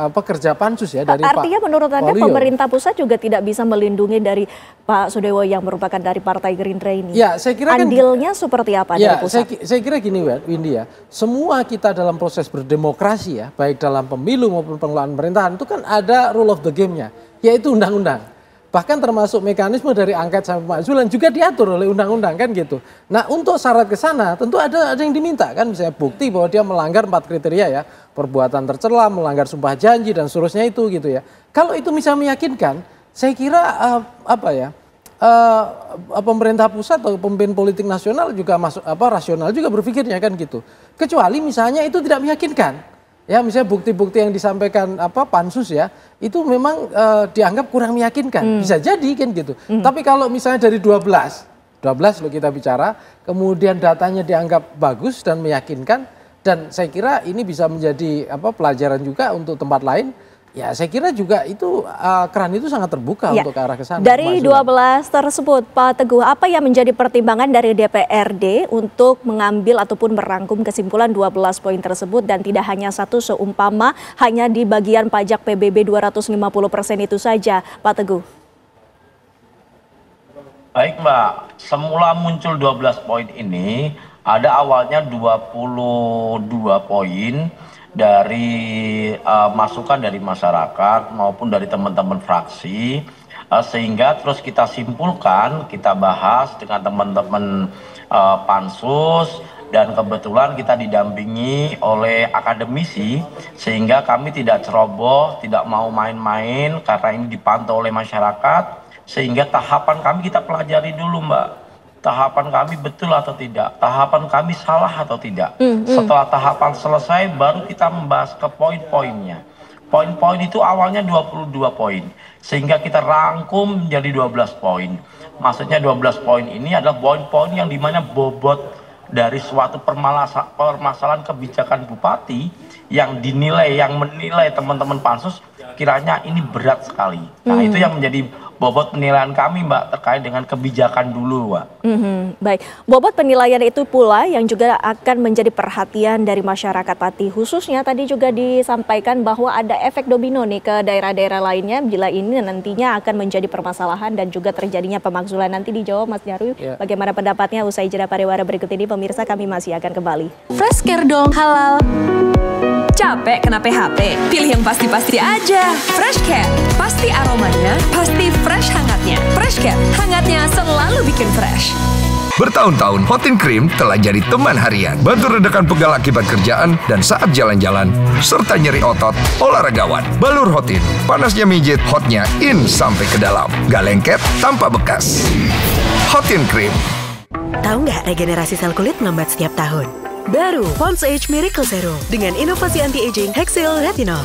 kerja pansus ya dari artinya Pak menurut Anda Waluyo. Pemerintah pusat juga tidak bisa melindungi dari Pak Sudewo yang merupakan dari Partai Gerindra ini. Ya, saya kira andilnya seperti apa dari pusat? Saya kira gini Windy ya, semua kita dalam proses berdemokrasi ya, baik dalam pemilu maupun pengelolaan pemerintahan itu kan ada rule of the game-nya, yaitu undang-undang. Bahkan termasuk mekanisme dari angket sampai pemakzulan juga diatur oleh undang-undang kan gitu. Nah, untuk syarat ke sana tentu ada yang diminta kan, misalnya bukti bahwa dia melanggar 4 kriteria ya, perbuatan tercela, melanggar sumpah janji dan seterusnya itu gitu ya. Kalau itu bisa meyakinkan, saya kira pemerintah pusat atau pemimpin politik nasional juga rasional juga berpikirnya kan gitu. Kecuali misalnya itu tidak meyakinkan. Ya, misalnya bukti-bukti yang disampaikan pansus ya, itu memang dianggap kurang meyakinkan. Bisa jadi kan gitu. Tapi kalau misalnya dari 12 loh kita bicara, kemudian datanya dianggap bagus dan meyakinkan, dan saya kira ini bisa menjadi pelajaran juga untuk tempat lain. Ya, saya kira juga itu keran itu sangat terbuka untuk ke arah ke sana. Dari 12 tersebut, Pak Teguh, apa yang menjadi pertimbangan dari DPRD untuk mengambil ataupun merangkum kesimpulan 12 poin tersebut dan tidak hanya satu, seumpama hanya di bagian pajak PBB 250% itu saja, Pak Teguh? Baik Mbak, semula muncul 12 poin ini, ada awalnya 22 poin dari masukan dari masyarakat maupun dari teman-teman fraksi, sehingga terus kita simpulkan, kita bahas dengan teman-teman pansus, dan kebetulan kita didampingi oleh akademisi sehingga kami tidak ceroboh, tidak mau main-main karena ini dipantau oleh masyarakat, sehingga tahapan kami kita pelajari dulu Mbak. Tahapan kami betul atau tidak, tahapan kami salah atau tidak. Setelah tahapan selesai baru kita membahas ke poin-poinnya. Poin-poin itu awalnya 22 poin, sehingga kita rangkum menjadi 12 poin. Maksudnya 12 poin ini adalah poin-poin yang dimana bobot dari suatu permasalahan kebijakan bupati yang menilai teman-teman pansus kiranya ini berat sekali. Nah, itu yang menjadi bobot penilaian kami Mbak terkait dengan kebijakan dulu Mbak. Baik, bobot penilaian itu pula yang juga akan menjadi perhatian dari masyarakat Pati. Khususnya tadi juga disampaikan bahwa ada efek domino nih ke daerah-daerah lainnya bila ini nantinya akan menjadi permasalahan dan juga terjadinya pemakzulan. Nanti dijawab Mas Nyarwi, bagaimana pendapatnya usai jeda pariwara berikut ini. Pemirsa, kami masih akan kembali. Fresh Care dong, halal. Capek kena PHP? Pilih yang pasti-pasti aja. Fresh Care, pasti aromanya, pasti fresh hangatnya. Fresh Care, hangatnya selalu bikin fresh. Bertahun-tahun, Hotin Cream telah jadi teman harian. Bantu redakan pegal akibat kerjaan dan saat jalan-jalan, serta nyeri otot olahragawan. Balur Hotin, panasnya mijit, hotnya in sampai ke dalam. Gak lengket, tanpa bekas. Hotin Cream. Tahu nggak regenerasi sel kulit melambat setiap tahun? Baru Pond's Age Miracle Serum dengan inovasi anti-aging Hexyl Retinol.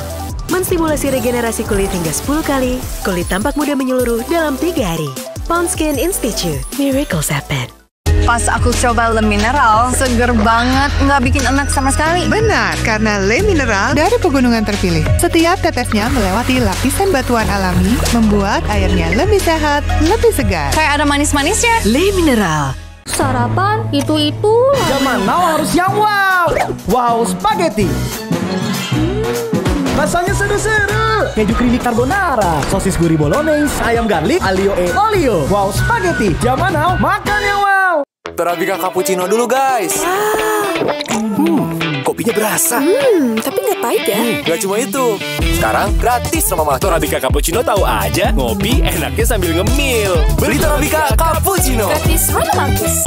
Menstimulasi regenerasi kulit hingga 10 kali, kulit tampak muda menyeluruh dalam 3 hari. Pond's Skin Institute, Miracles Happen. Pas aku coba Le Mineral, seger banget, nggak bikin enak sama sekali. Benar, karena Le Mineral dari pegunungan terpilih. Setiap tetesnya melewati lapisan batuan alami, membuat airnya lebih sehat, lebih segar. Kayak ada manis-manisnya. Le Mineral. Sarapan itu. Zaman now harus yang wow. Wow spaghetti. Rasanya seru-seru. Keju creamy carbonara, sosis gurih bolognese, ayam garlic, alio e olio. Wow, spaghetti. Zaman now, makan yang wow. Torabika cappuccino dulu guys. Kopinya berasa. Tapi nggak pahit ya? Gak cuma itu. Sekarang gratis sama Mama. Torabika cappuccino tahu aja. Ngopi enaknya sambil ngemil. Beli Torabika cappuccino. Gratis romantis.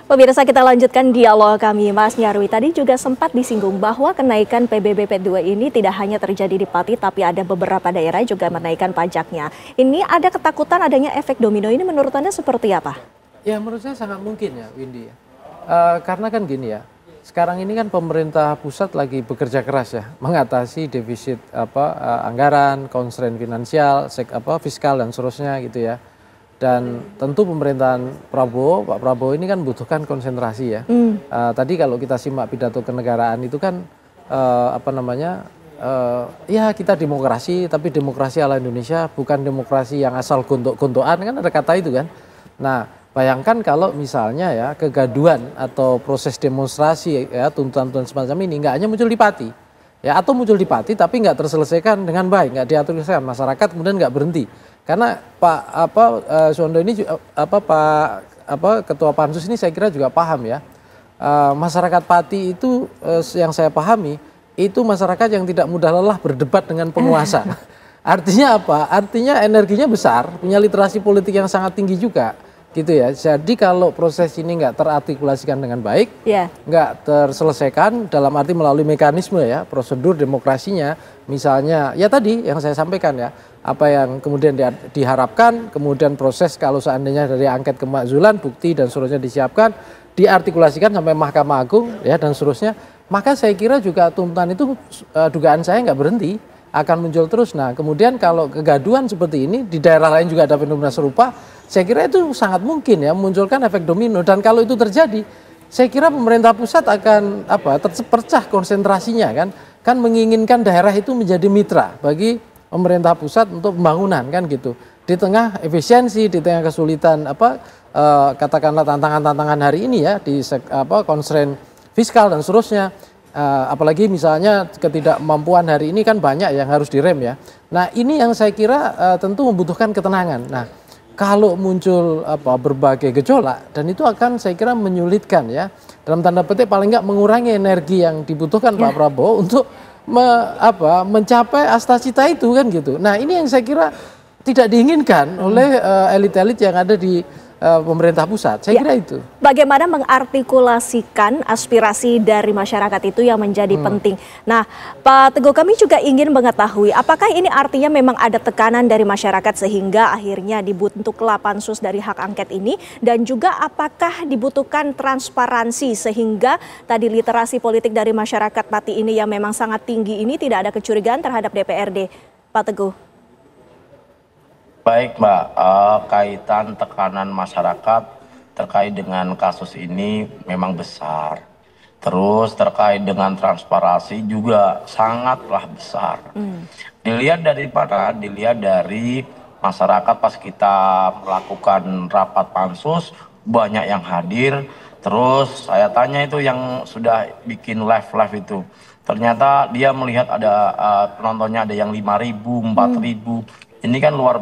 Pemirsa, kita lanjutkan dialog kami. Mas Nyarwi tadi juga sempat disinggung bahwa kenaikan PBBP2 ini tidak hanya terjadi di Pati, tapi ada beberapa daerah juga menaikkan pajaknya. Ini ada ketakutan adanya efek domino, ini menurut Anda seperti apa? Ya menurut saya sangat mungkin ya Windy. Karena kan gini ya, sekarang ini kan pemerintah pusat lagi bekerja keras ya, mengatasi defisit anggaran, constraint finansial, fiskal dan seterusnya gitu ya. Dan tentu pemerintahan Pak Prabowo ini kan membutuhkan konsentrasi ya. Tadi kalau kita simak pidato kenegaraan itu kan ya kita demokrasi, tapi demokrasi ala Indonesia bukan demokrasi yang asal gontok-gontokan, kan ada kata itu kan. Nah bayangkan kalau misalnya ya kegaduhan atau proses demonstrasi ya tuntutan-tuntutan semacam ini nggak hanya muncul di Pati ya, atau muncul di Pati tapi nggak terselesaikan dengan baik, nggak diatur masyarakat kemudian nggak berhenti. Karena Suwondo ini Ketua Pansus ini saya kira juga paham ya, masyarakat Pati itu yang saya pahami itu masyarakat yang tidak mudah lelah berdebat dengan penguasa. Artinya apa? Artinya energinya besar, punya literasi politik yang sangat tinggi juga gitu ya. Jadi kalau proses ini nggak terartikulasikan dengan baik, nggak terselesaikan dalam arti melalui mekanisme ya, prosedur demokrasinya, misalnya ya tadi yang saya sampaikan ya, apa yang kemudian diharapkan, kemudian proses kalau seandainya dari angket kemakzulan, bukti dan seterusnya disiapkan, diartikulasikan sampai Mahkamah Agung ya dan seterusnya, maka saya kira juga tuntutan itu dugaan saya nggak berhenti, akan muncul terus. Nah kemudian kalau kegaduhan seperti ini di daerah lain juga ada fenomena serupa, saya kira itu sangat mungkin ya munculkan efek domino. Dan kalau itu terjadi, saya kira pemerintah pusat akan terpecah konsentrasinya kan menginginkan daerah itu menjadi mitra bagi pemerintah pusat untuk pembangunan kan gitu. Di tengah efisiensi, di tengah kesulitan katakanlah tantangan-tantangan hari ini ya di constraint fiskal dan seterusnya. Apalagi misalnya ketidakmampuan hari ini kan banyak yang harus direm ya. Nah ini yang saya kira tentu membutuhkan ketenangan. Nah kalau muncul berbagai gejolak dan itu akan saya kira menyulitkan ya, dalam tanda petik paling nggak mengurangi energi yang dibutuhkan Pak Prabowo untuk mencapai asta cita itu kan gitu. Nah ini yang saya kira tidak diinginkan oleh elit-elit yang ada di pemerintah pusat, saya kira itu. Bagaimana mengartikulasikan aspirasi dari masyarakat itu yang menjadi penting. Nah, Pak Teguh, kami juga ingin mengetahui apakah ini artinya memang ada tekanan dari masyarakat sehingga akhirnya dibentuklah pansus dari hak angket ini, dan juga apakah dibutuhkan transparansi sehingga tadi literasi politik dari masyarakat Pati ini yang memang sangat tinggi ini tidak ada kecurigaan terhadap DPRD, Pak Teguh. Baik Mbak, kaitan tekanan masyarakat terkait dengan kasus ini memang besar. Terus terkait dengan transparansi juga sangatlah besar. Dilihat dari mana? Dilihat dari masyarakat pas kita melakukan rapat pansus, banyak yang hadir. Terus saya tanya itu yang sudah bikin live itu. Ternyata dia melihat ada penontonnya ada yang 5.000, 4.000. Ini kan luar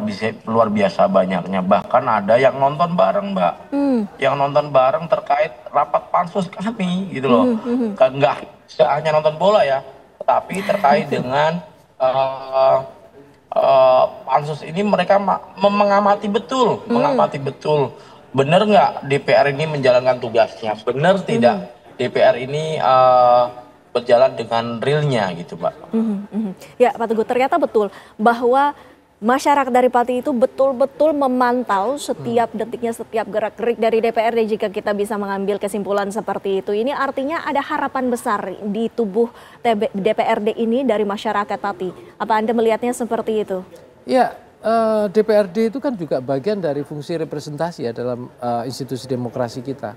biasa banyaknya. Bahkan ada yang nonton bareng, Mbak. Yang nonton bareng terkait rapat pansus kami, gitu loh. Enggak hanya nonton bola ya, tapi terkait dengan pansus ini mereka mengamati betul, benar nggak DPR ini menjalankan tugasnya, benar tidak DPR ini berjalan dengan realnya, gitu, Mbak. Ya, Pak Teguh, ternyata betul bahwa masyarakat dari Pati itu betul-betul memantau setiap detiknya, setiap gerak-gerik dari DPRD jika kita bisa mengambil kesimpulan seperti itu. Ini artinya ada harapan besar di tubuh DPRD ini dari masyarakat Pati. Apa Anda melihatnya seperti itu? Ya, DPRD itu kan juga bagian dari fungsi representasi ya dalam institusi demokrasi kita.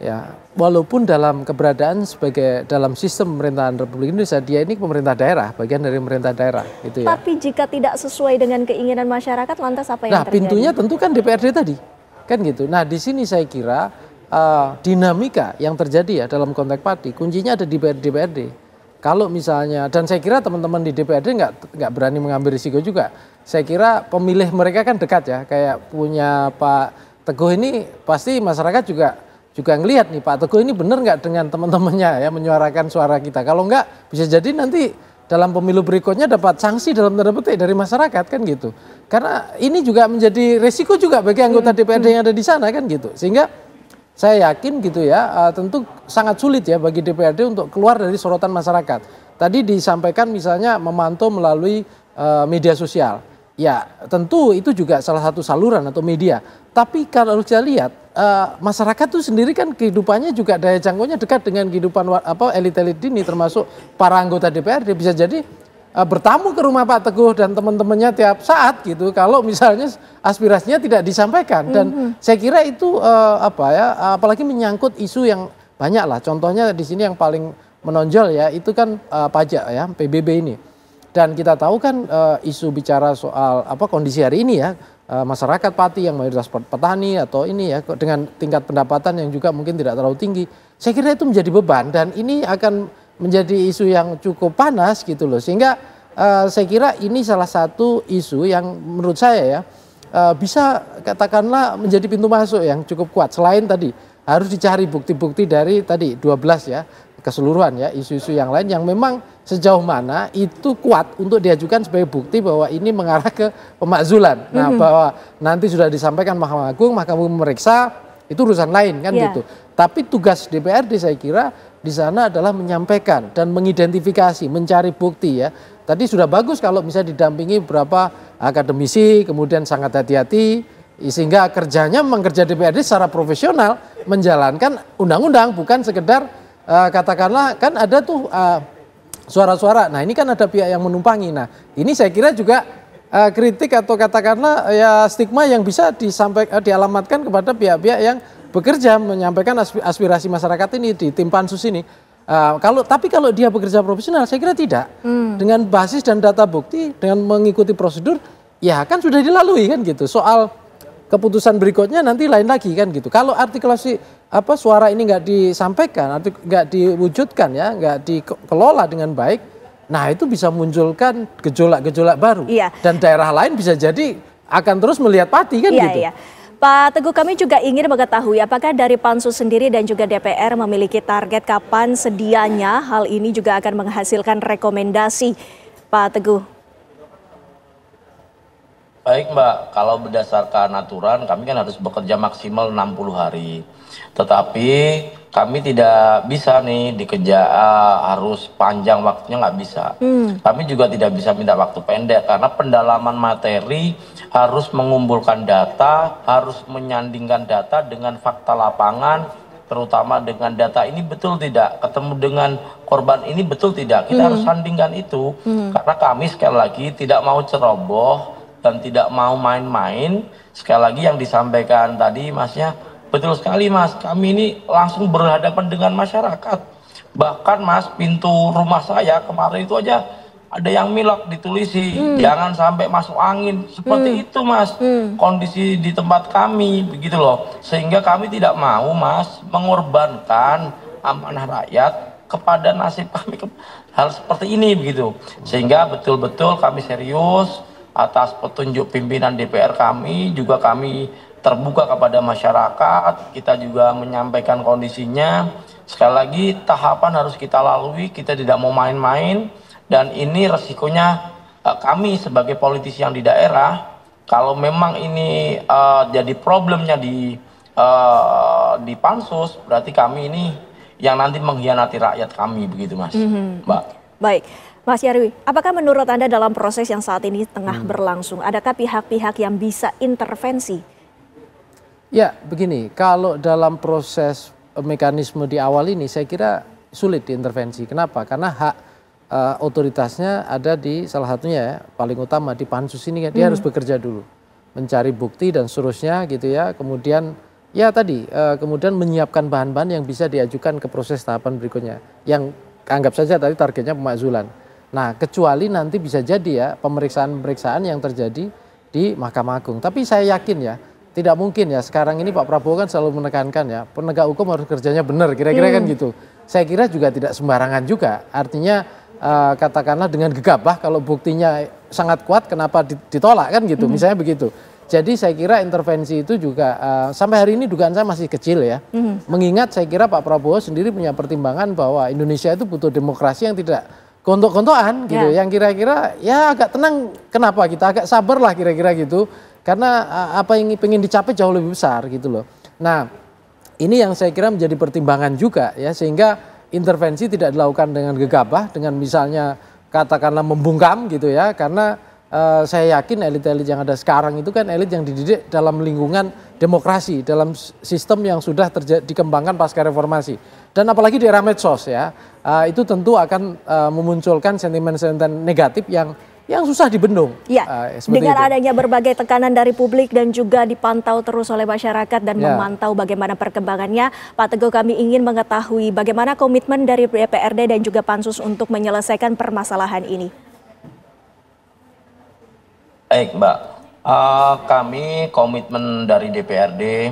Ya, walaupun dalam keberadaan sebagai dalam sistem pemerintahan Republik Indonesia, dia ini pemerintah daerah, bagian dari pemerintah daerah, gitu ya. Tapi jika tidak sesuai dengan keinginan masyarakat, lantas apa yang terjadi? Nah, pintunya tentu kan DPRD tadi, kan gitu. Nah, di sini saya kira dinamika yang terjadi ya dalam konteks Pati, kuncinya ada di DPRD. Kalau misalnya, dan saya kira teman-teman di DPRD nggak berani mengambil risiko juga. Saya kira pemilih mereka kan dekat ya, kayak punya Pak Teguh ini pasti masyarakat juga ngelihat nih Pak Teguh ini benar nggak dengan teman-temannya ya menyuarakan suara kita. Kalau nggak bisa jadi nanti dalam pemilu berikutnya dapat sanksi dalam tanda petik dari masyarakat kan gitu. Karena ini juga menjadi resiko juga bagi anggota DPRD yang ada di sana kan gitu. Sehingga saya yakin gitu ya tentu sangat sulit ya bagi DPRD untuk keluar dari sorotan masyarakat. Tadi disampaikan misalnya memantau melalui media sosial. Ya tentu itu juga salah satu saluran atau media. Tapi kalau kita lihat masyarakat itu sendiri kan kehidupannya juga daya jangkaunya dekat dengan kehidupan elit-elit ini termasuk para anggota DPRD. Bisa jadi bertamu ke rumah Pak Teguh dan teman-temannya tiap saat gitu kalau misalnya aspirasinya tidak disampaikan. Dan saya kira itu apalagi menyangkut isu yang banyak lah. Contohnya di sini yang paling menonjol ya itu kan pajak ya PBB ini. Dan kita tahu kan isu bicara soal kondisi hari ini ya masyarakat Pati yang mayoritas petani atau ini ya dengan tingkat pendapatan yang juga mungkin tidak terlalu tinggi. Saya kira itu menjadi beban dan ini akan menjadi isu yang cukup panas gitu loh. Sehingga saya kira ini salah satu isu yang menurut saya ya bisa katakanlah menjadi pintu masuk yang cukup kuat. Selain tadi harus dicari bukti-bukti dari tadi 12 ya keseluruhan ya isu-isu yang lain yang memang sejauh mana itu kuat untuk diajukan sebagai bukti bahwa ini mengarah ke pemakzulan. Nah, bahwa nanti sudah disampaikan Mahkamah Agung memeriksa itu urusan lain kan gitu. Tapi tugas DPRD saya kira di sana adalah menyampaikan dan mengidentifikasi, mencari bukti ya. Tadi sudah bagus kalau misalnya didampingi beberapa akademisi, kemudian sangat hati-hati sehingga kerjanya memang kerja DPRD secara profesional menjalankan undang-undang bukan sekedar katakanlah kan ada tuh suara-suara. Nah ini kan ada pihak yang menumpangi. Nah ini saya kira juga kritik atau katakanlah ya stigma yang bisa dialamatkan kepada pihak-pihak yang bekerja menyampaikan aspirasi masyarakat ini di tim pansus ini. Tapi kalau dia bekerja profesional saya kira tidak. Dengan basis dan data bukti dengan mengikuti prosedur ya kan sudah dilalui kan gitu. Soal keputusan berikutnya nanti lain lagi kan gitu. Kalau artikulasi suara ini nggak disampaikan, nggak diwujudkan ya, nggak dikelola dengan baik, nah itu bisa munculkan gejolak-gejolak baru. Iya. Dan daerah lain bisa jadi akan terus melihat Pati kan gitu. Iya. Pak Teguh, kami juga ingin mengetahui apakah dari Pansus sendiri dan juga DPR memiliki target kapan sedianya hal ini juga akan menghasilkan rekomendasi, Pak Teguh. Baik Mbak, kalau berdasarkan aturan kami kan harus bekerja maksimal 60 hari. Tetapi kami tidak bisa nih dikejar harus panjang waktunya, nggak bisa. Kami juga tidak bisa minta waktu pendek karena pendalaman materi harus mengumpulkan data, harus menyandingkan data dengan fakta lapangan, terutama dengan data ini betul tidak, ketemu dengan korban ini betul tidak. Kita harus sandingkan itu karena kami sekali lagi tidak mau ceroboh dan tidak mau main-main. Sekali lagi yang disampaikan tadi Masnya betul sekali Mas, kami ini langsung berhadapan dengan masyarakat. Bahkan Mas, pintu rumah saya kemarin itu aja ada yang milak ditulisi, jangan sampai masuk angin. Seperti itu Mas, kondisi di tempat kami begitu loh. Sehingga kami tidak mau Mas mengorbankan amanah rakyat kepada nasib kami hal seperti ini begitu. Sehingga betul-betul kami serius atas petunjuk pimpinan DPR kami, juga kami terbuka kepada masyarakat, kita juga menyampaikan kondisinya. Sekali lagi tahapan harus kita lalui, kita tidak mau main-main, dan ini resikonya kami sebagai politisi yang di daerah, kalau memang ini jadi problemnya di pansus, berarti kami ini yang nanti mengkhianati rakyat kami begitu Mas, Mbak. Baik, Mas Nyarwi, apakah menurut Anda dalam proses yang saat ini tengah berlangsung, adakah pihak-pihak yang bisa intervensi? Ya, begini, kalau dalam proses mekanisme di awal ini saya kira sulit diintervensi. Kenapa? Karena hak otoritasnya ada di salah satunya ya, paling utama di pansus ini dia harus bekerja dulu, mencari bukti dan seterusnya gitu ya. Kemudian ya tadi kemudian menyiapkan bahan-bahan yang bisa diajukan ke proses tahapan berikutnya. Yang anggap saja tadi targetnya pemakzulan. Nah, kecuali nanti bisa jadi ya pemeriksaan-pemeriksaan yang terjadi di Mahkamah Agung. Tapi saya yakin ya tidak mungkin ya sekarang ini Pak Prabowo kan selalu menekankan ya penegak hukum harus kerjanya benar kira-kira kan gitu. Saya kira juga tidak sembarangan juga. Artinya katakanlah dengan gegabah kalau buktinya sangat kuat kenapa ditolak kan gitu. Misalnya begitu. Jadi saya kira intervensi itu juga sampai hari ini dugaan saya masih kecil ya. Mengingat saya kira Pak Prabowo sendiri punya pertimbangan bahwa Indonesia itu butuh demokrasi yang tidak gontok-gontokan gitu. Yang kira-kira ya agak tenang, kenapa kita agak sabar lah kira-kira gitu. Karena apa yang ingin dicapai jauh lebih besar gitu loh. Nah, ini yang saya kira menjadi pertimbangan juga ya, sehingga intervensi tidak dilakukan dengan gegabah, dengan misalnya katakanlah membungkam gitu ya. Karena saya yakin elit-elit yang ada sekarang itu kan elit yang dididik dalam lingkungan demokrasi, dalam sistem yang sudah dikembangkan pasca reformasi. Dan apalagi di era medsos ya, itu tentu akan memunculkan sentimen-sentimen negatif yang susah dibendung. Ya, dengan adanya berbagai tekanan dari publik dan juga dipantau terus oleh masyarakat dan memantau bagaimana perkembangannya, Pak Teguh, kami ingin mengetahui bagaimana komitmen dari DPRD dan juga Pansus untuk menyelesaikan permasalahan ini. Baik Mbak, kami komitmen dari DPRD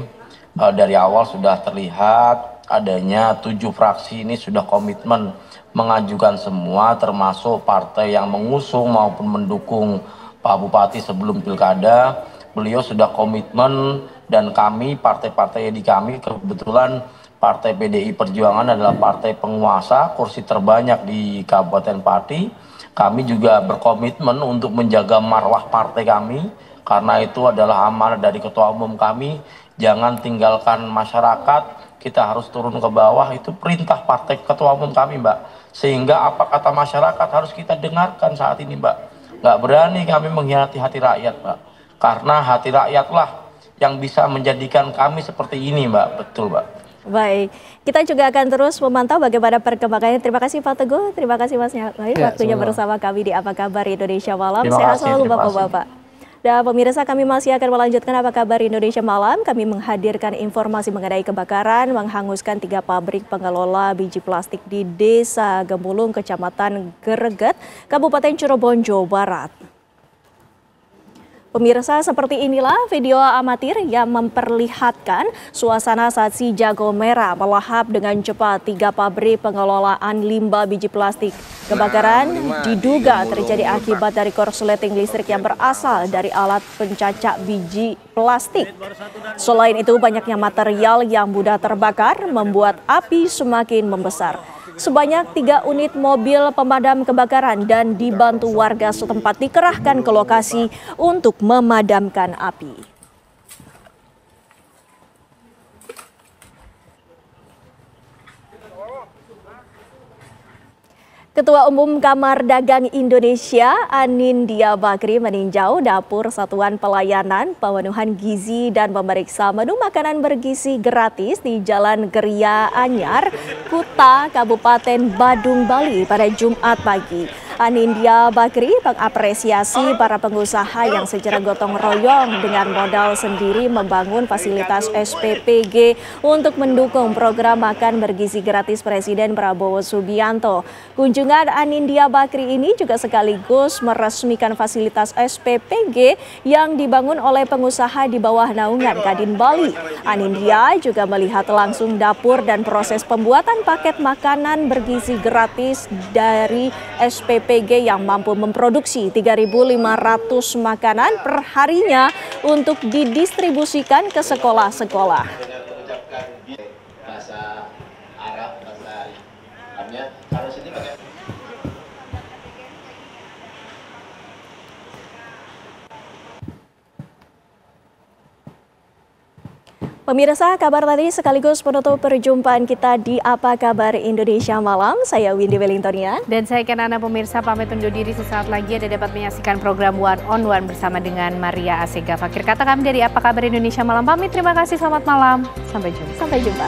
dari awal sudah terlihat adanya 7 fraksi ini sudah komitmen mengajukan semua termasuk partai yang mengusung maupun mendukung Pak Bupati sebelum pilkada. Beliau sudah komitmen dan kami partai-partai di kami kebetulan Partai PDI Perjuangan adalah partai penguasa kursi terbanyak di Kabupaten Pati. Kami juga berkomitmen untuk menjaga marwah partai kami karena itu adalah amanah dari ketua umum kami. Jangan tinggalkan masyarakat, kita harus turun ke bawah, itu perintah partai ketua umum kami Mbak. Sehingga apa kata masyarakat harus kita dengarkan saat ini Mbak. Nggak berani kami mengkhianati hati rakyat Mbak. Karena hati rakyatlah yang bisa menjadikan kami seperti ini Mbak. Betul Mbak. Baik, kita juga akan terus memantau bagaimana perkembangannya. Terima kasih Pak Teguh, terima kasih Mas Nyarwi waktunya bersama kami di Apa Kabar Indonesia Malam. Sehat selalu Bapak-Bapak. Dan pemirsa, kami masih akan melanjutkan Apa Kabar Indonesia Malam. Kami menghadirkan informasi mengenai kebakaran menghanguskan 3 pabrik pengelola biji plastik di Desa Gemulung, Kecamatan Greget, Kabupaten Cirebon, Jawa Barat. Pemirsa, seperti inilah video amatir yang memperlihatkan suasana saat si jago merah melahap dengan cepat 3 pabrik pengelolaan limbah biji plastik. Kebakaran diduga terjadi akibat dari korsleting listrik yang berasal dari alat pencacah biji plastik. Selain itu, banyaknya material yang mudah terbakar membuat api semakin membesar. Sebanyak 3 unit mobil pemadam kebakaran dan dibantu warga setempat dikerahkan ke lokasi untuk memadamkan api. Ketua Umum Kamar Dagang Indonesia Anindya Bakri meninjau dapur Satuan Pelayanan Pemenuhan Gizi dan memeriksa menu makanan bergizi gratis di Jalan Geria Anyar, Kuta, Kabupaten Badung, Bali pada Jumat pagi. Anindya Bakri mengapresiasi para pengusaha yang secara gotong royong dengan modal sendiri membangun fasilitas SPPG untuk mendukung program makan bergizi gratis Presiden Prabowo Subianto. Kunjungan Anindya Bakri ini juga sekaligus meresmikan fasilitas SPPG yang dibangun oleh pengusaha di bawah naungan Kadin Bali. Anindya juga melihat langsung dapur dan proses pembuatan paket makanan bergizi gratis dari SPPG yang mampu memproduksi 3.500 makanan per harinya untuk didistribusikan ke sekolah-sekolah. Pemirsa, kabar tadi sekaligus penutup perjumpaan kita di Apa Kabar Indonesia Malam. Saya Windy Wellingtonian. Dan saya Kenana. Pemirsa pamit undur diri, sesaat lagi Anda dapat menyaksikan program One on One bersama dengan Maria Asega. Akhir kata kami dari Apa Kabar Indonesia Malam pamit. Terima kasih, selamat malam. Sampai jumpa. Sampai jumpa.